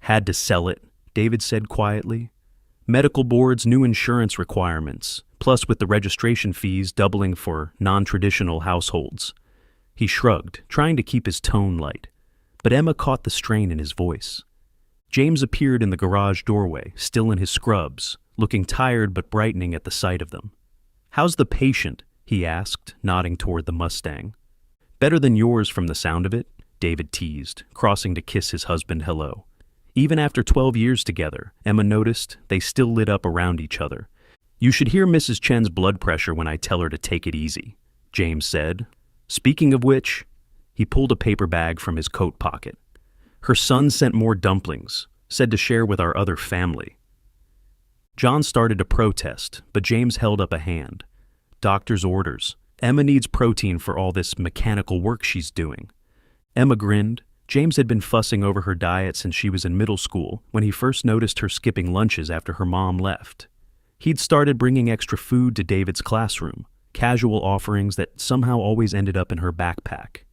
"Had to sell it," David said quietly. "Medical board's new insurance requirements, plus with the registration fees doubling for non-traditional households." He shrugged, trying to keep his tone light, but Emma caught the strain in his voice. James appeared in the garage doorway, still in his scrubs, looking tired but brightening at the sight of them. "How's the patient?" he asked, nodding toward the Mustang. "Better than yours from the sound of it," David teased, crossing to kiss his husband hello. Even after 12 years together, Emma noticed they still lit up around each other. "You should hear Mrs. Chen's blood pressure when I tell her to take it easy," James said. "Speaking of which," he pulled a paper bag from his coat pocket. "Her son sent more dumplings, said to share with our other family." John started to protest, but James held up a hand. "Doctor's orders. Emma needs protein for all this mechanical work she's doing." Emma grinned. James had been fussing over her diet since she was in middle school, when he first noticed her skipping lunches after her mom left. He'd started bringing extra food to David's classroom, casual offerings that somehow always ended up in her backpack.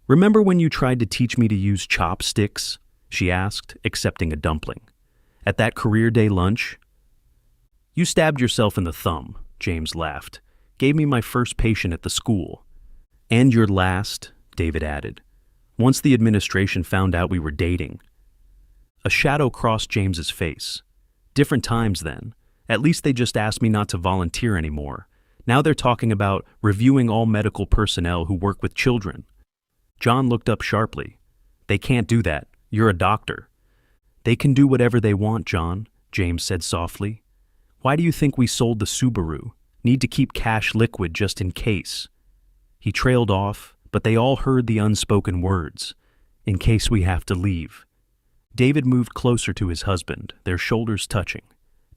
"Remember when you tried to teach me to use chopsticks?" she asked, accepting a dumpling. "At that career day lunch?" "You stabbed yourself in the thumb," James laughed. "Gave me my first patient at the school." "And your last," David added, "once the administration found out we were dating." A shadow crossed James's face. "Different times then. At least they just asked me not to volunteer anymore. Now they're talking about reviewing all medical personnel who work with children." John looked up sharply. "They can't do that. You're a doctor." "They can do whatever they want, John," James said softly. "Why do you think we sold the Subaru? Need to keep cash liquid just in case." He trailed off, but they all heard the unspoken words. "In case we have to leave." David moved closer to his husband, their shoulders touching.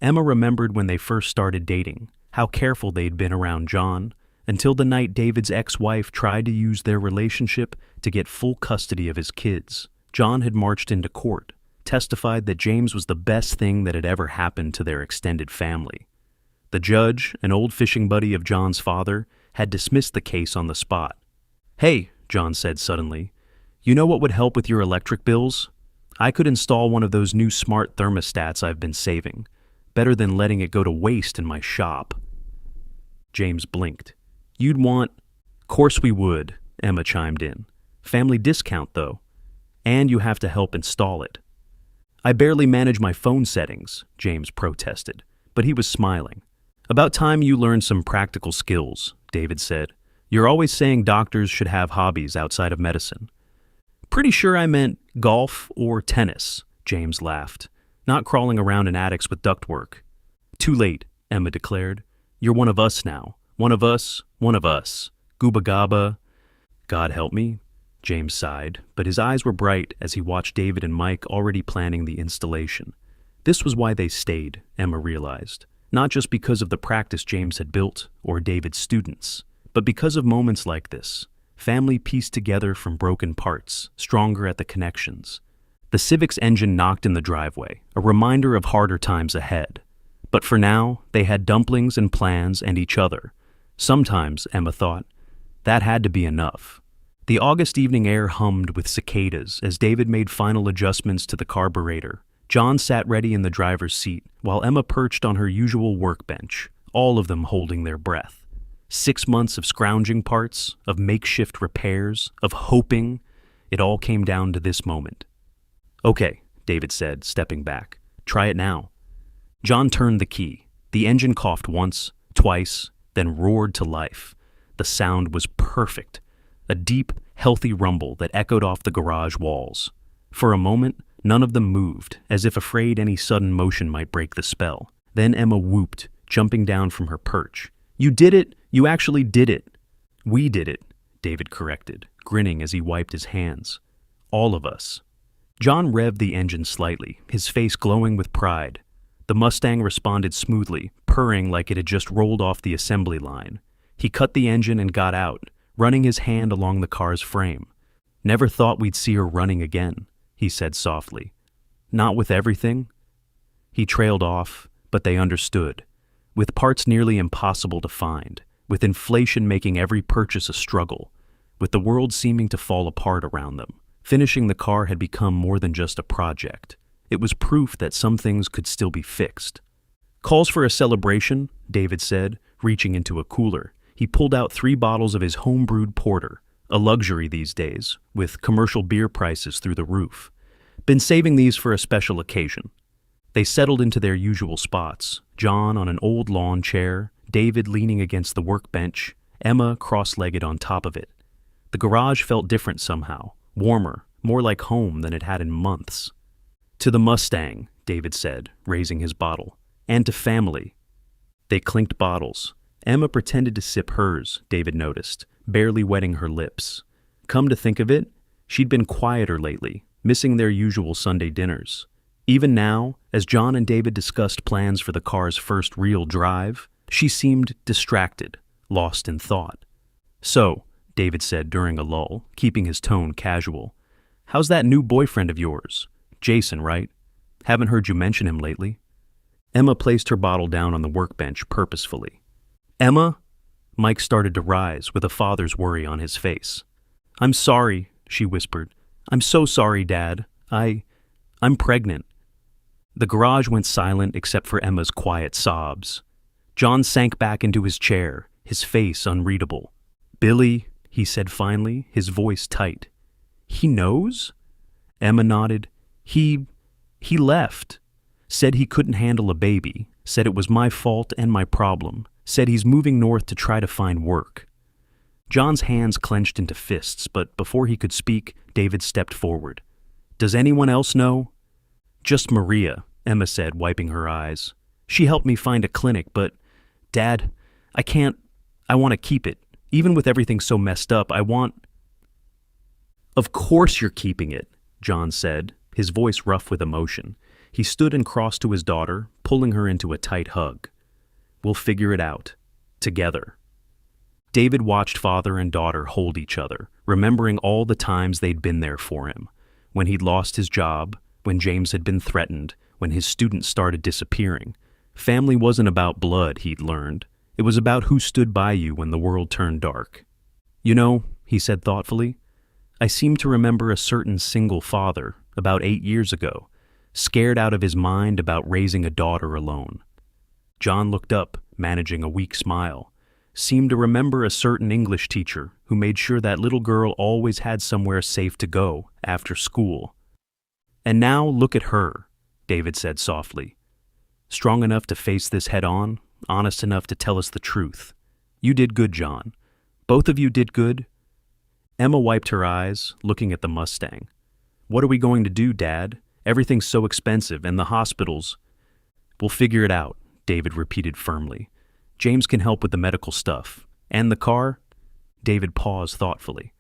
Emma remembered when they first started dating, how careful they'd been around John, until the night David's ex-wife tried to use their relationship to get full custody of his kids. John had marched into court, testified that James was the best thing that had ever happened to their extended family. The judge, an old fishing buddy of John's father, had dismissed the case on the spot. "Hey," John said suddenly, "you know what would help with your electric bills? I could install one of those new smart thermostats I've been saving. Better than letting it go to waste in my shop." James blinked. "You'd want—" "Course we would," Emma chimed in. "Family discount, though. And you have to help install it." "I barely manage my phone settings," James protested, but he was smiling. "About time you learned some practical skills," David said. "You're always saying doctors should have hobbies outside of medicine." "Pretty sure I meant golf or tennis," James laughed. "Not crawling around in attics with ductwork." "Too late," Emma declared. "You're one of us now. One of us, one of us. Gooba gaba." "God help me," James sighed, but his eyes were bright as he watched David and Mike already planning the installation. This was why they stayed, Emma realized. Not just because of the practice James had built or David's students, but because of moments like this. Family pieced together from broken parts, stronger at the connections. The Civic's engine knocked in the driveway, a reminder of harder times ahead. But for now, they had dumplings and plans and each other. Sometimes, Emma thought, that had to be enough. The August evening air hummed with cicadas as David made final adjustments to the carburetor. John sat ready in the driver's seat, while Emma perched on her usual workbench, all of them holding their breath. 6 months of scrounging parts, of makeshift repairs, of hoping. It all came down to this moment. "Okay," David said, stepping back. "Try it now." John turned the key. The engine coughed once, twice, then roared to life. The sound was perfect. A deep, healthy rumble that echoed off the garage walls. For a moment, none of them moved, as if afraid any sudden motion might break the spell. Then Emma whooped, jumping down from her perch. "You did it! You actually did it!" "We did it," David corrected, grinning as he wiped his hands. "All of us." John revved the engine slightly, his face glowing with pride. The Mustang responded smoothly, purring like it had just rolled off the assembly line. He cut the engine and got out, running his hand along the car's frame. "Never thought we'd see her running again," he said softly. "Not with everything?" He trailed off, but they understood. With parts nearly impossible to find, with inflation making every purchase a struggle, with the world seeming to fall apart around them, finishing the car had become more than just a project. It was proof that some things could still be fixed. "Calls for a celebration," David said, reaching into a cooler. He pulled out 3 bottles of his home-brewed porter, a luxury these days, with commercial beer prices through the roof. "Been saving these for a special occasion." They settled into their usual spots, John on an old lawn chair, David leaning against the workbench, Emma cross-legged on top of it. The garage felt different somehow, warmer, more like home than it had in months. "To the Mustang," David said, raising his bottle, "and to family." They clinked bottles. Emma pretended to sip hers, David noticed, barely wetting her lips. Come to think of it, she'd been quieter lately, missing their usual Sunday dinners. Even now, as John and David discussed plans for the car's first real drive, she seemed distracted, lost in thought. "So," David said during a lull, keeping his tone casual, "how's that new boyfriend of yours? Jason, right? Haven't heard you mention him lately." Emma placed her bottle down on the workbench purposefully. "Emma?" Mike started to rise with a father's worry on his face. "I'm sorry," she whispered. "I'm so sorry, Dad. I'm pregnant." The garage went silent except for Emma's quiet sobs. John sank back into his chair, his face unreadable. "Billy," he said finally, his voice tight. "He knows?" Emma nodded. He left. Said he couldn't handle a baby. Said it was my fault and my problem. Said he's moving north to try to find work." John's hands clenched into fists, but before he could speak, David stepped forward. "Does anyone else know?" "Just Maria," Emma said, wiping her eyes. "She helped me find a clinic, but, Dad, I want to keep it. Even with everything so messed up, I want—" "Of course you're keeping it," John said, his voice rough with emotion. He stood and crossed to his daughter, pulling her into a tight hug. "We'll figure it out. Together." David watched father and daughter hold each other, remembering all the times they'd been there for him. When he'd lost his job, when James had been threatened, when his students started disappearing. Family wasn't about blood, he'd learned. It was about who stood by you when the world turned dark. "You know," he said thoughtfully, "I seem to remember a certain single father, about 8 years ago, scared out of his mind about raising a daughter alone." John looked up, managing a weak smile. Seemed to remember a certain English teacher who made sure that little girl always had somewhere safe to go after school. "And now look at her," David said softly. "Strong enough to face this head on, honest enough to tell us the truth. You did good, John. Both of you did good." Emma wiped her eyes, looking at the Mustang. "What are we going to do, Dad? Everything's so expensive, and the hospitals—" "We'll figure it out," David repeated firmly. "James can help with the medical stuff. And the car?" David paused thoughtfully.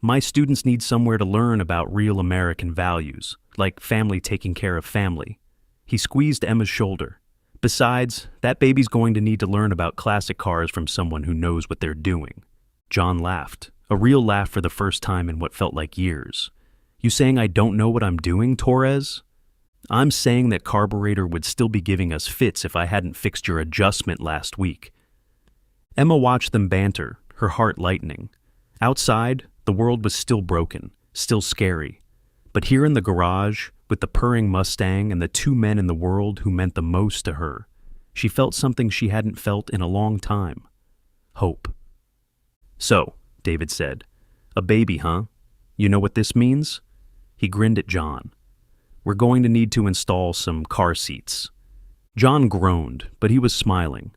"My students need somewhere to learn about real American values, like family taking care of family." He squeezed Emma's shoulder. "Besides, that baby's going to need to learn about classic cars from someone who knows what they're doing." John laughed, a real laugh for the first time in what felt like years. "You saying I don't know what I'm doing, Torres?" "I'm saying that carburetor would still be giving us fits if I hadn't fixed your adjustment last week." Emma watched them banter, her heart lightening. Outside, the world was still broken, still scary. But here in the garage, with the purring Mustang and the 2 men in the world who meant the most to her, she felt something she hadn't felt in a long time. Hope. "So," David said, "a baby, huh? You know what this means?" He grinned at John. "We're going to need to install some car seats." John groaned, but he was smiling.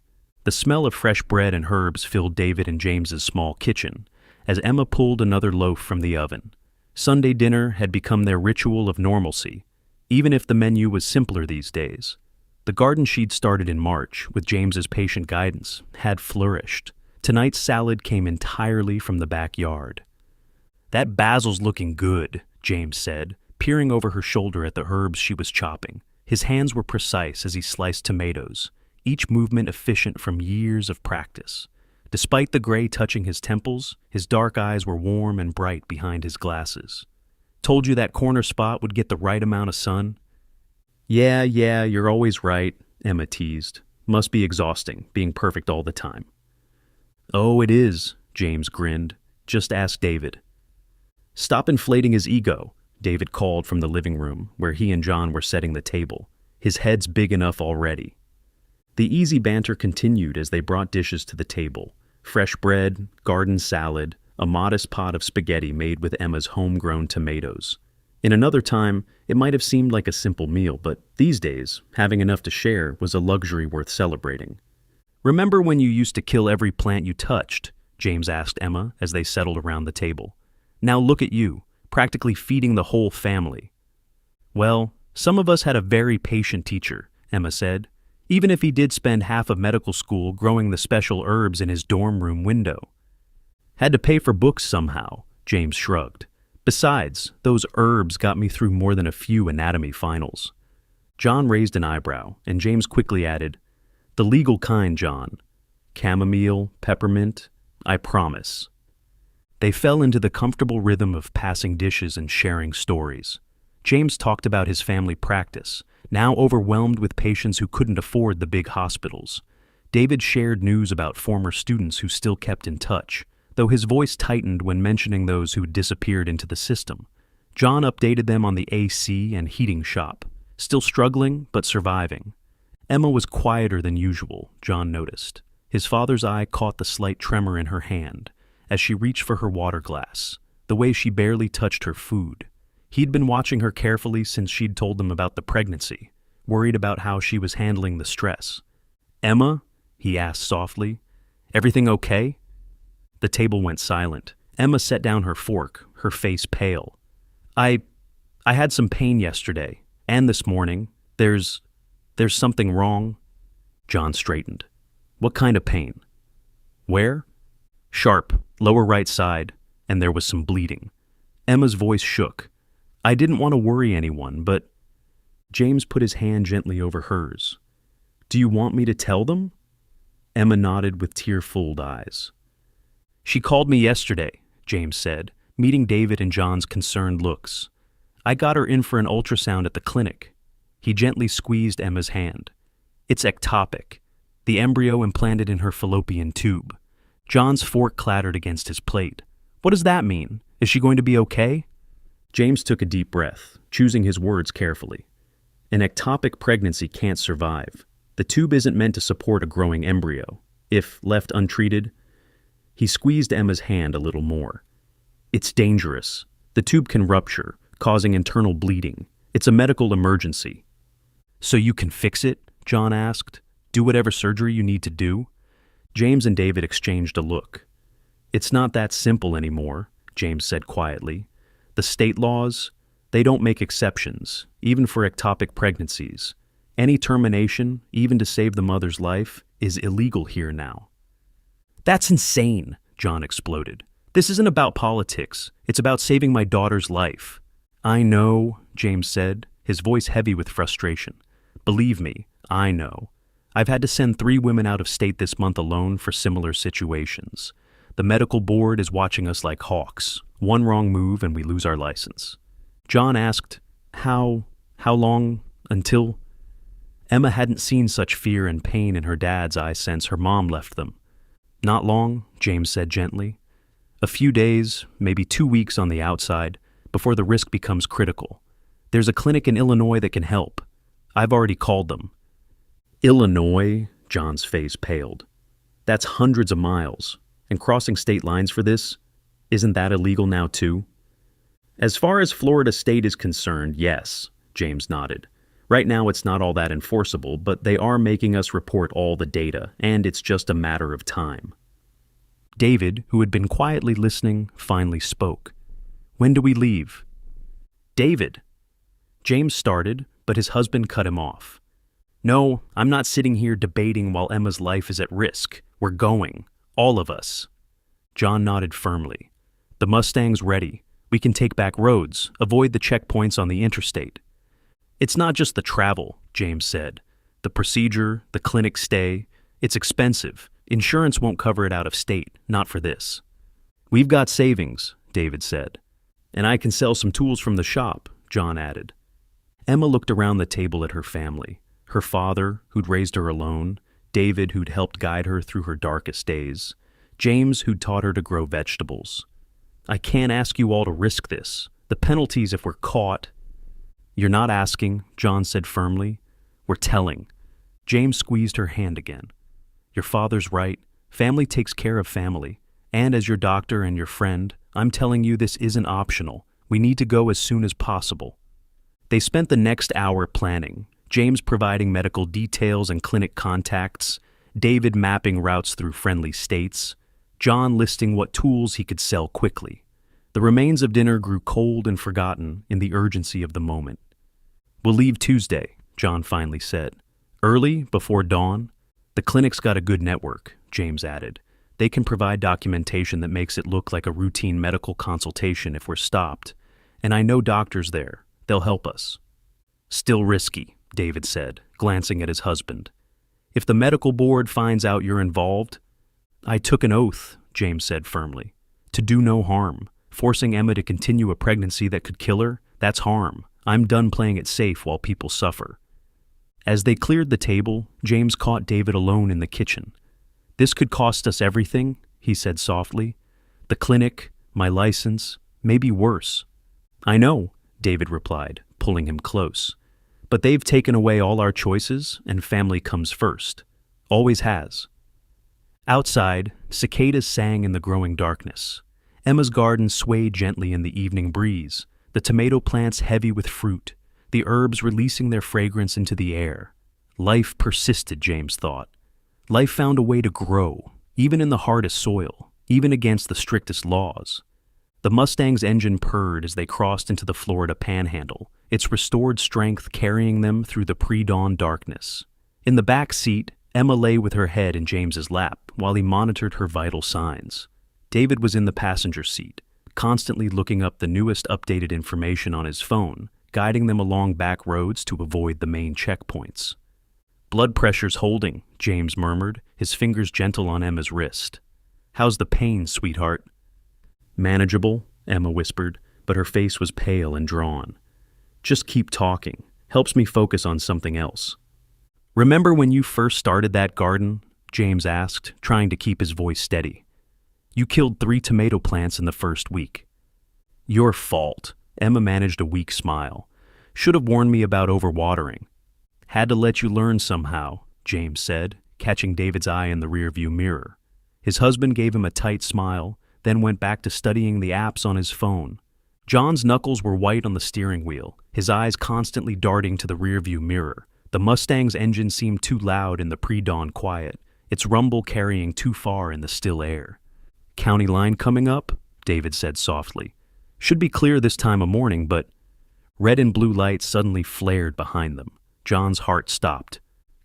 The smell of fresh bread and herbs filled David and James's small kitchen, as Emma pulled another loaf from the oven. Sunday dinner had become their ritual of normalcy, even if the menu was simpler these days. The garden she'd started in March, with James's patient guidance, had flourished. Tonight's salad came entirely from the backyard. "That basil's looking good," James said, peering over her shoulder at the herbs she was chopping. His hands were precise as he sliced tomatoes, each movement efficient from years of practice. Despite the gray touching his temples, his dark eyes were warm and bright behind his glasses. "Told you that corner spot would get the right amount of sun?" Yeah, you're always right," Emma teased. "Must be exhausting, being perfect all the time." "Oh, it is," James grinned. "Just ask David." "Stop inflating his ego," David called from the living room, where he and John were setting the table. His head's big enough already. The easy banter continued as they brought dishes to the table. Fresh bread, garden salad, a modest pot of spaghetti made with Emma's homegrown tomatoes. In another time, it might have seemed like a simple meal, but these days, having enough to share was a luxury worth celebrating. "Remember when you used to kill every plant you touched?" James asked Emma as they settled around the table. "Now look at you, practically feeding the whole family." "Well, some of us had a very patient teacher," Emma said, "even if he did spend half of medical school growing the special herbs in his dorm room window." "Had to pay for books somehow," James shrugged. "Besides, those herbs got me through more than a few anatomy finals." John raised an eyebrow, and James quickly added, "The legal kind, John. Chamomile, peppermint, I promise." They fell into the comfortable rhythm of passing dishes and sharing stories. James talked about his family practice, now overwhelmed with patients who couldn't afford the big hospitals. David shared news about former students who still kept in touch, though his voice tightened when mentioning those who had disappeared into the system. John updated them on the AC and heating shop, still struggling but surviving. Emma was quieter than usual, John noticed. His father's eye caught the slight tremor in her hand as she reached for her water glass, the way she barely touched her food. He'd been watching her carefully since she'd told them about the pregnancy, worried about how she was handling the stress. "Emma?" he asked softly. "Everything okay?" The table went silent. Emma set down her fork, her face pale. I had some pain yesterday, and this morning. There's something wrong." John straightened. "What kind of pain?" "Where?" "Sharp, lower right side, and there was some bleeding." Emma's voice shook. "I didn't want to worry anyone, but—" James put his hand gently over hers. "Do you want me to tell them?" Emma nodded with tear-filled eyes. "She called me yesterday," James said, meeting David and John's concerned looks. "I got her in for an ultrasound at the clinic." He gently squeezed Emma's hand. "It's ectopic, the embryo implanted in her fallopian tube." John's fork clattered against his plate. "What does that mean? Is she going to be okay?" James took a deep breath, choosing his words carefully. "An ectopic pregnancy can't survive. The tube isn't meant to support a growing embryo. If left untreated—" He squeezed Emma's hand a little more. "It's dangerous. The tube can rupture, causing internal bleeding. It's a medical emergency." "So you can fix it?" John asked. "Do whatever surgery you need to do?" James and David exchanged a look. "It's not that simple anymore," James said quietly. "The state laws, they don't make exceptions, even for ectopic pregnancies. Any termination, even to save the mother's life, is illegal here now." "That's insane," John exploded. "This isn't about politics. It's about saving my daughter's life." "I know," James said, his voice heavy with frustration. "Believe me, I know. I've had to send 3 women out of state this month alone for similar situations. The medical board is watching us like hawks. One wrong move and we lose our license." John asked, How long until?" Emma hadn't seen such fear and pain in her dad's eyes since her mom left them. "Not long," James said gently. "A few days, maybe 2 weeks on the outside, before the risk becomes critical. There's a clinic in Illinois that can help. I've already called them." "Illinois?" John's face paled. "That's hundreds of miles. And crossing state lines for this, isn't that illegal now too?" "As far as Florida state is concerned, yes," James nodded. "Right now it's not all that enforceable, but they are making us report all the data, and it's just a matter of time." David, who had been quietly listening, finally spoke. "When do we leave?" "David!" James started, but his husband cut him off. "No, I'm not sitting here debating while Emma's life is at risk. We're going. All of us." John nodded firmly. "The Mustang's ready. We can take back roads, avoid the checkpoints on the interstate. It's not just the travel, James said. The procedure, the clinic stay, it's expensive. Insurance won't cover it out of state, not for this. We've got savings, David said. And I can sell some tools from the shop, John added. Emma looked around the table at her family. Her father, who'd raised her alone, David, who'd helped guide her through her darkest days, James, who'd taught her to grow vegetables. I can't ask you all to risk this. The penalties if we're caught. You're not asking, John said firmly. We're telling. James squeezed her hand again. Your father's right. Family takes care of family. And as your doctor and your friend, I'm telling you this isn't optional. We need to go as soon as possible. They spent the next hour planning, James providing medical details and clinic contacts, David mapping routes through friendly states, John listing what tools he could sell quickly. The remains of dinner grew cold and forgotten in the urgency of the moment. We'll leave Tuesday, John finally said. Early, before dawn. The clinic's got a good network, James added. They can provide documentation that makes it look like a routine medical consultation if we're stopped. And I know doctors there. They'll help us. Still risky, David said, glancing at his husband. If the medical board finds out you're involved... I took an oath, James said firmly, to do no harm. Forcing Emma to continue a pregnancy that could kill her, that's harm. I'm done playing it safe while people suffer. As they cleared the table, James caught David alone in the kitchen. This could cost us everything, he said softly. The clinic, my license, maybe worse. I know, David replied, pulling him close. But they've taken away all our choices, and family comes first. Always has. Outside, cicadas sang in the growing darkness. Emma's garden swayed gently in the evening breeze, the tomato plants heavy with fruit, the herbs releasing their fragrance into the air. Life persisted, James thought. Life found a way to grow, even in the hardest soil, even against the strictest laws. The Mustang's engine purred as they crossed into the Florida panhandle, its restored strength carrying them through the pre-dawn darkness. In the back seat, Emma lay with her head in James's lap while he monitored her vital signs. David was in the passenger seat, constantly looking up the newest updated information on his phone, guiding them along back roads to avoid the main checkpoints. Blood pressure's holding, James murmured, his fingers gentle on Emma's wrist. How's the pain, sweetheart? Manageable, Emma whispered, but her face was pale and drawn. Just keep talking. Helps me focus on something else. Remember when you first started that garden? James asked, trying to keep his voice steady. You killed 3 tomato plants in the first week. Your fault. Emma managed a weak smile. Should have warned me about overwatering. Had to let you learn somehow, James said, catching David's eye in the rearview mirror. His husband gave him a tight smile, then went back to studying the apps on his phone. John's knuckles were white on the steering wheel, his eyes constantly darting to the rearview mirror. The Mustang's engine seemed too loud in the pre-dawn quiet, its rumble carrying too far in the still air. County line coming up? David said softly. Should be clear this time of morning, but... Red and blue lights suddenly flared behind them. John's heart stopped.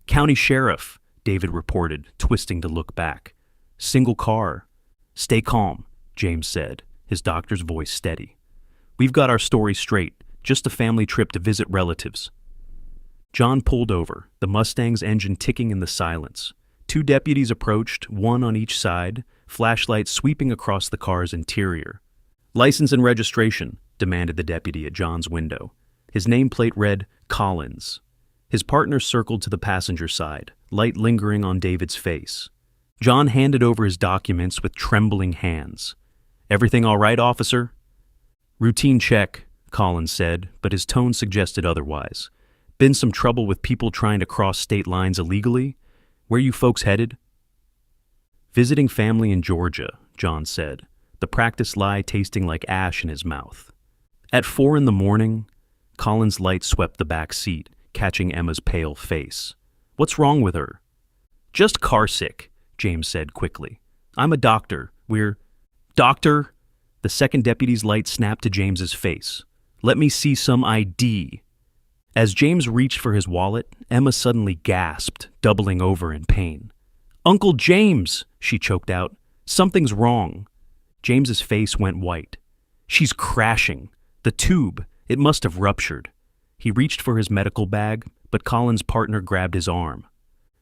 County sheriff, David reported, twisting to look back. Single car. Stay calm, James said, his doctor's voice steady. We've got our story straight, just a family trip to visit relatives. John pulled over, the Mustang's engine ticking in the silence. 2 deputies approached, one on each side, flashlights sweeping across the car's interior. License and registration, demanded the deputy at John's window. His nameplate read, Collins. His partner circled to the passenger side, light lingering on David's face. John handed over his documents with trembling hands. Everything all right, officer? Routine check, Collins said, but his tone suggested otherwise. Been some trouble with people trying to cross state lines illegally? Where you folks headed? Visiting family in Georgia, John said, the practice lie tasting like ash in his mouth. At 4 a.m, Collins' light swept the back seat, catching Emma's pale face. What's wrong with her? Just carsick, James said quickly. I'm a doctor. We're... Doctor? The second deputy's light snapped to James's face. Let me see some ID. As James reached for his wallet, Emma suddenly gasped, doubling over in pain. Uncle James, she choked out. Something's wrong. James's face went white. She's crashing. The tube, it must have ruptured. He reached for his medical bag, but Colin's partner grabbed his arm.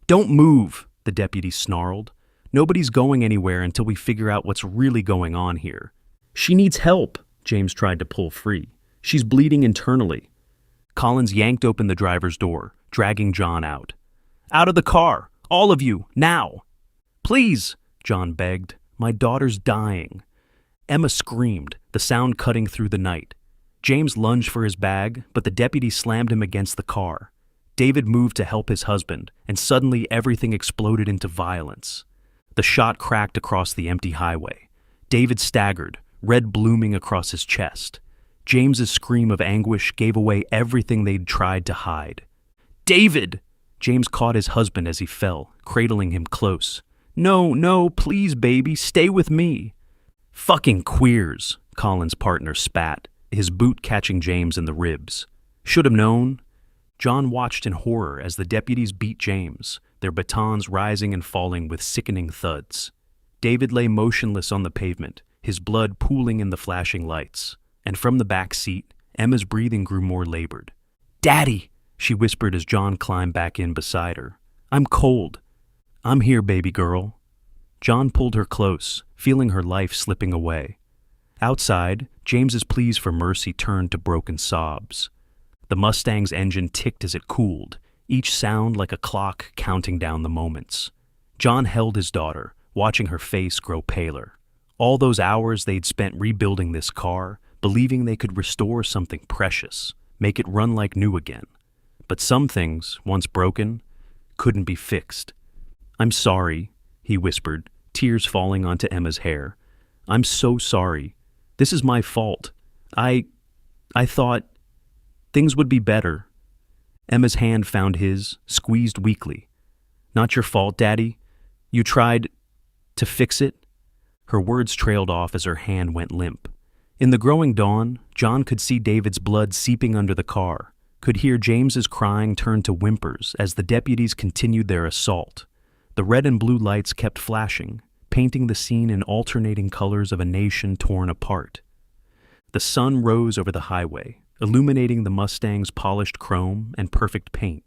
"Don't move," the deputy snarled. "Nobody's going anywhere until we figure out what's really going on here." "She needs help," James tried to pull free. "She's bleeding internally." Collins yanked open the driver's door, dragging John out. "Out of the car! All of you, now!" "Please," John begged. "My daughter's dying." Emma screamed, the sound cutting through the night. James lunged for his bag, but the deputy slammed him against the car. David moved to help his husband, and suddenly everything exploded into violence. The shot cracked across the empty highway. David staggered, red blooming across his chest. James's scream of anguish gave away everything they'd tried to hide. "David!" James caught his husband as he fell, cradling him close. "No, no, please, baby, stay with me." "Fucking queers," Colin's partner spat, his boot catching James in the ribs. "Should have known." John watched in horror as the deputies beat James, their batons rising and falling with sickening thuds. David lay motionless on the pavement, his blood pooling in the flashing lights, and from the back seat, Emma's breathing grew more labored. "Daddy!" she whispered as John climbed back in beside her. "I'm cold." "I'm here, baby girl." John pulled her close, feeling her life slipping away. Outside, James's pleas for mercy turned to broken sobs. The Mustang's engine ticked as it cooled, each sound like a clock counting down the moments. John held his daughter, watching her face grow paler. All those hours they'd spent rebuilding this car, believing they could restore something precious, make it run like new again. But some things, once broken, couldn't be fixed. "I'm sorry," he whispered, tears falling onto Emma's hair. "I'm so sorry. This is my fault. I thought things would be better." Emma's hand found his, squeezed weakly. "Not your fault, Daddy. You tried to fix it." Her words trailed off as her hand went limp. In the growing dawn, John could see David's blood seeping under the car, could hear James's crying turn to whimpers as the deputies continued their assault. The red and blue lights kept flashing, painting the scene in alternating colors of a nation torn apart. The sun rose over the highway, illuminating the Mustang's polished chrome and perfect paint,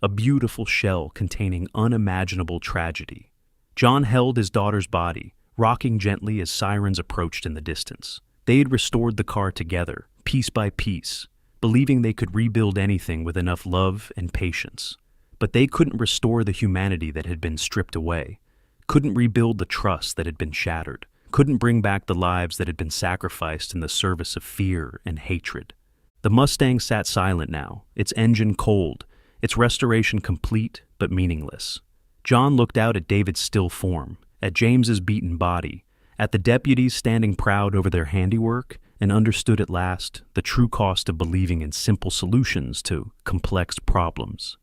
a beautiful shell containing unimaginable tragedy. John held his daughter's body, rocking gently as sirens approached in the distance. They had restored the car together, piece by piece, believing they could rebuild anything with enough love and patience. But they couldn't restore the humanity that had been stripped away, couldn't rebuild the trust that had been shattered, couldn't bring back the lives that had been sacrificed in the service of fear and hatred. The Mustang sat silent now, its engine cold, its restoration complete but meaningless. John looked out at David's still form, at James's beaten body, at the deputies standing proud over their handiwork, and understood at last the true cost of believing in simple solutions to complex problems.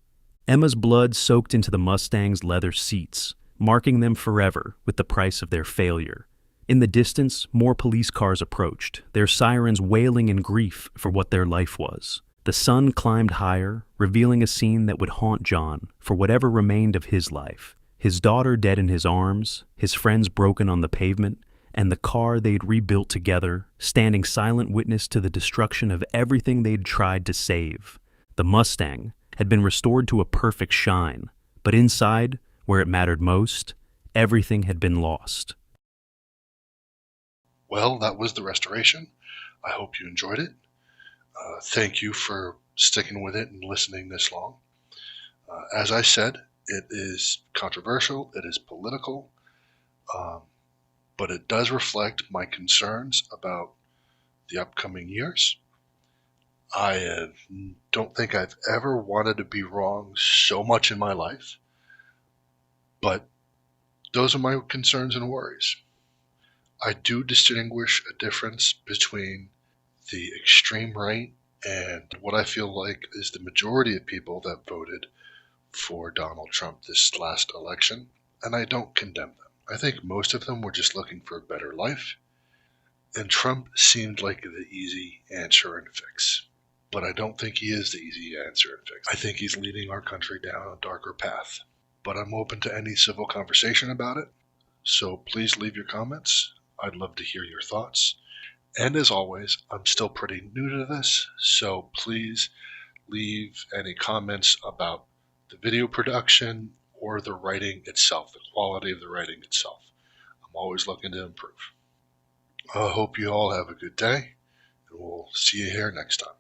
Emma's blood soaked into the Mustang's leather seats, marking them forever with the price of their failure. In the distance, more police cars approached, their sirens wailing in grief for what their life was. The sun climbed higher, revealing a scene that would haunt John for whatever remained of his life. His daughter dead in his arms, his friends broken on the pavement, and the car they'd rebuilt together, standing silent witness to the destruction of everything they'd tried to save. The Mustang had been restored to a perfect shine, but inside, where it mattered most, everything had been lost. Well, that was the restoration. I hope you enjoyed it. Thank you for sticking with it and listening this long. As I said, it is controversial, it is political, but it does reflect my concerns about the upcoming years. Don't think I've ever wanted to be wrong so much in my life, but those are my concerns and worries. I do distinguish a difference between the extreme right and what I feel like is the majority of people that voted for Donald Trump this last election, and I don't condemn them. I think most of them were just looking for a better life, and Trump seemed like the easy answer and fix. But I don't think he is the easy answer and fix. I think he's leading our country down a darker path. But I'm open to any civil conversation about it, so please leave your comments. I'd love to hear your thoughts. And as always, I'm still pretty new to this, so please leave any comments about the video production or the writing itself, the quality of the writing itself. I'm always looking to improve. I hope you all have a good day, and we'll see you here next time.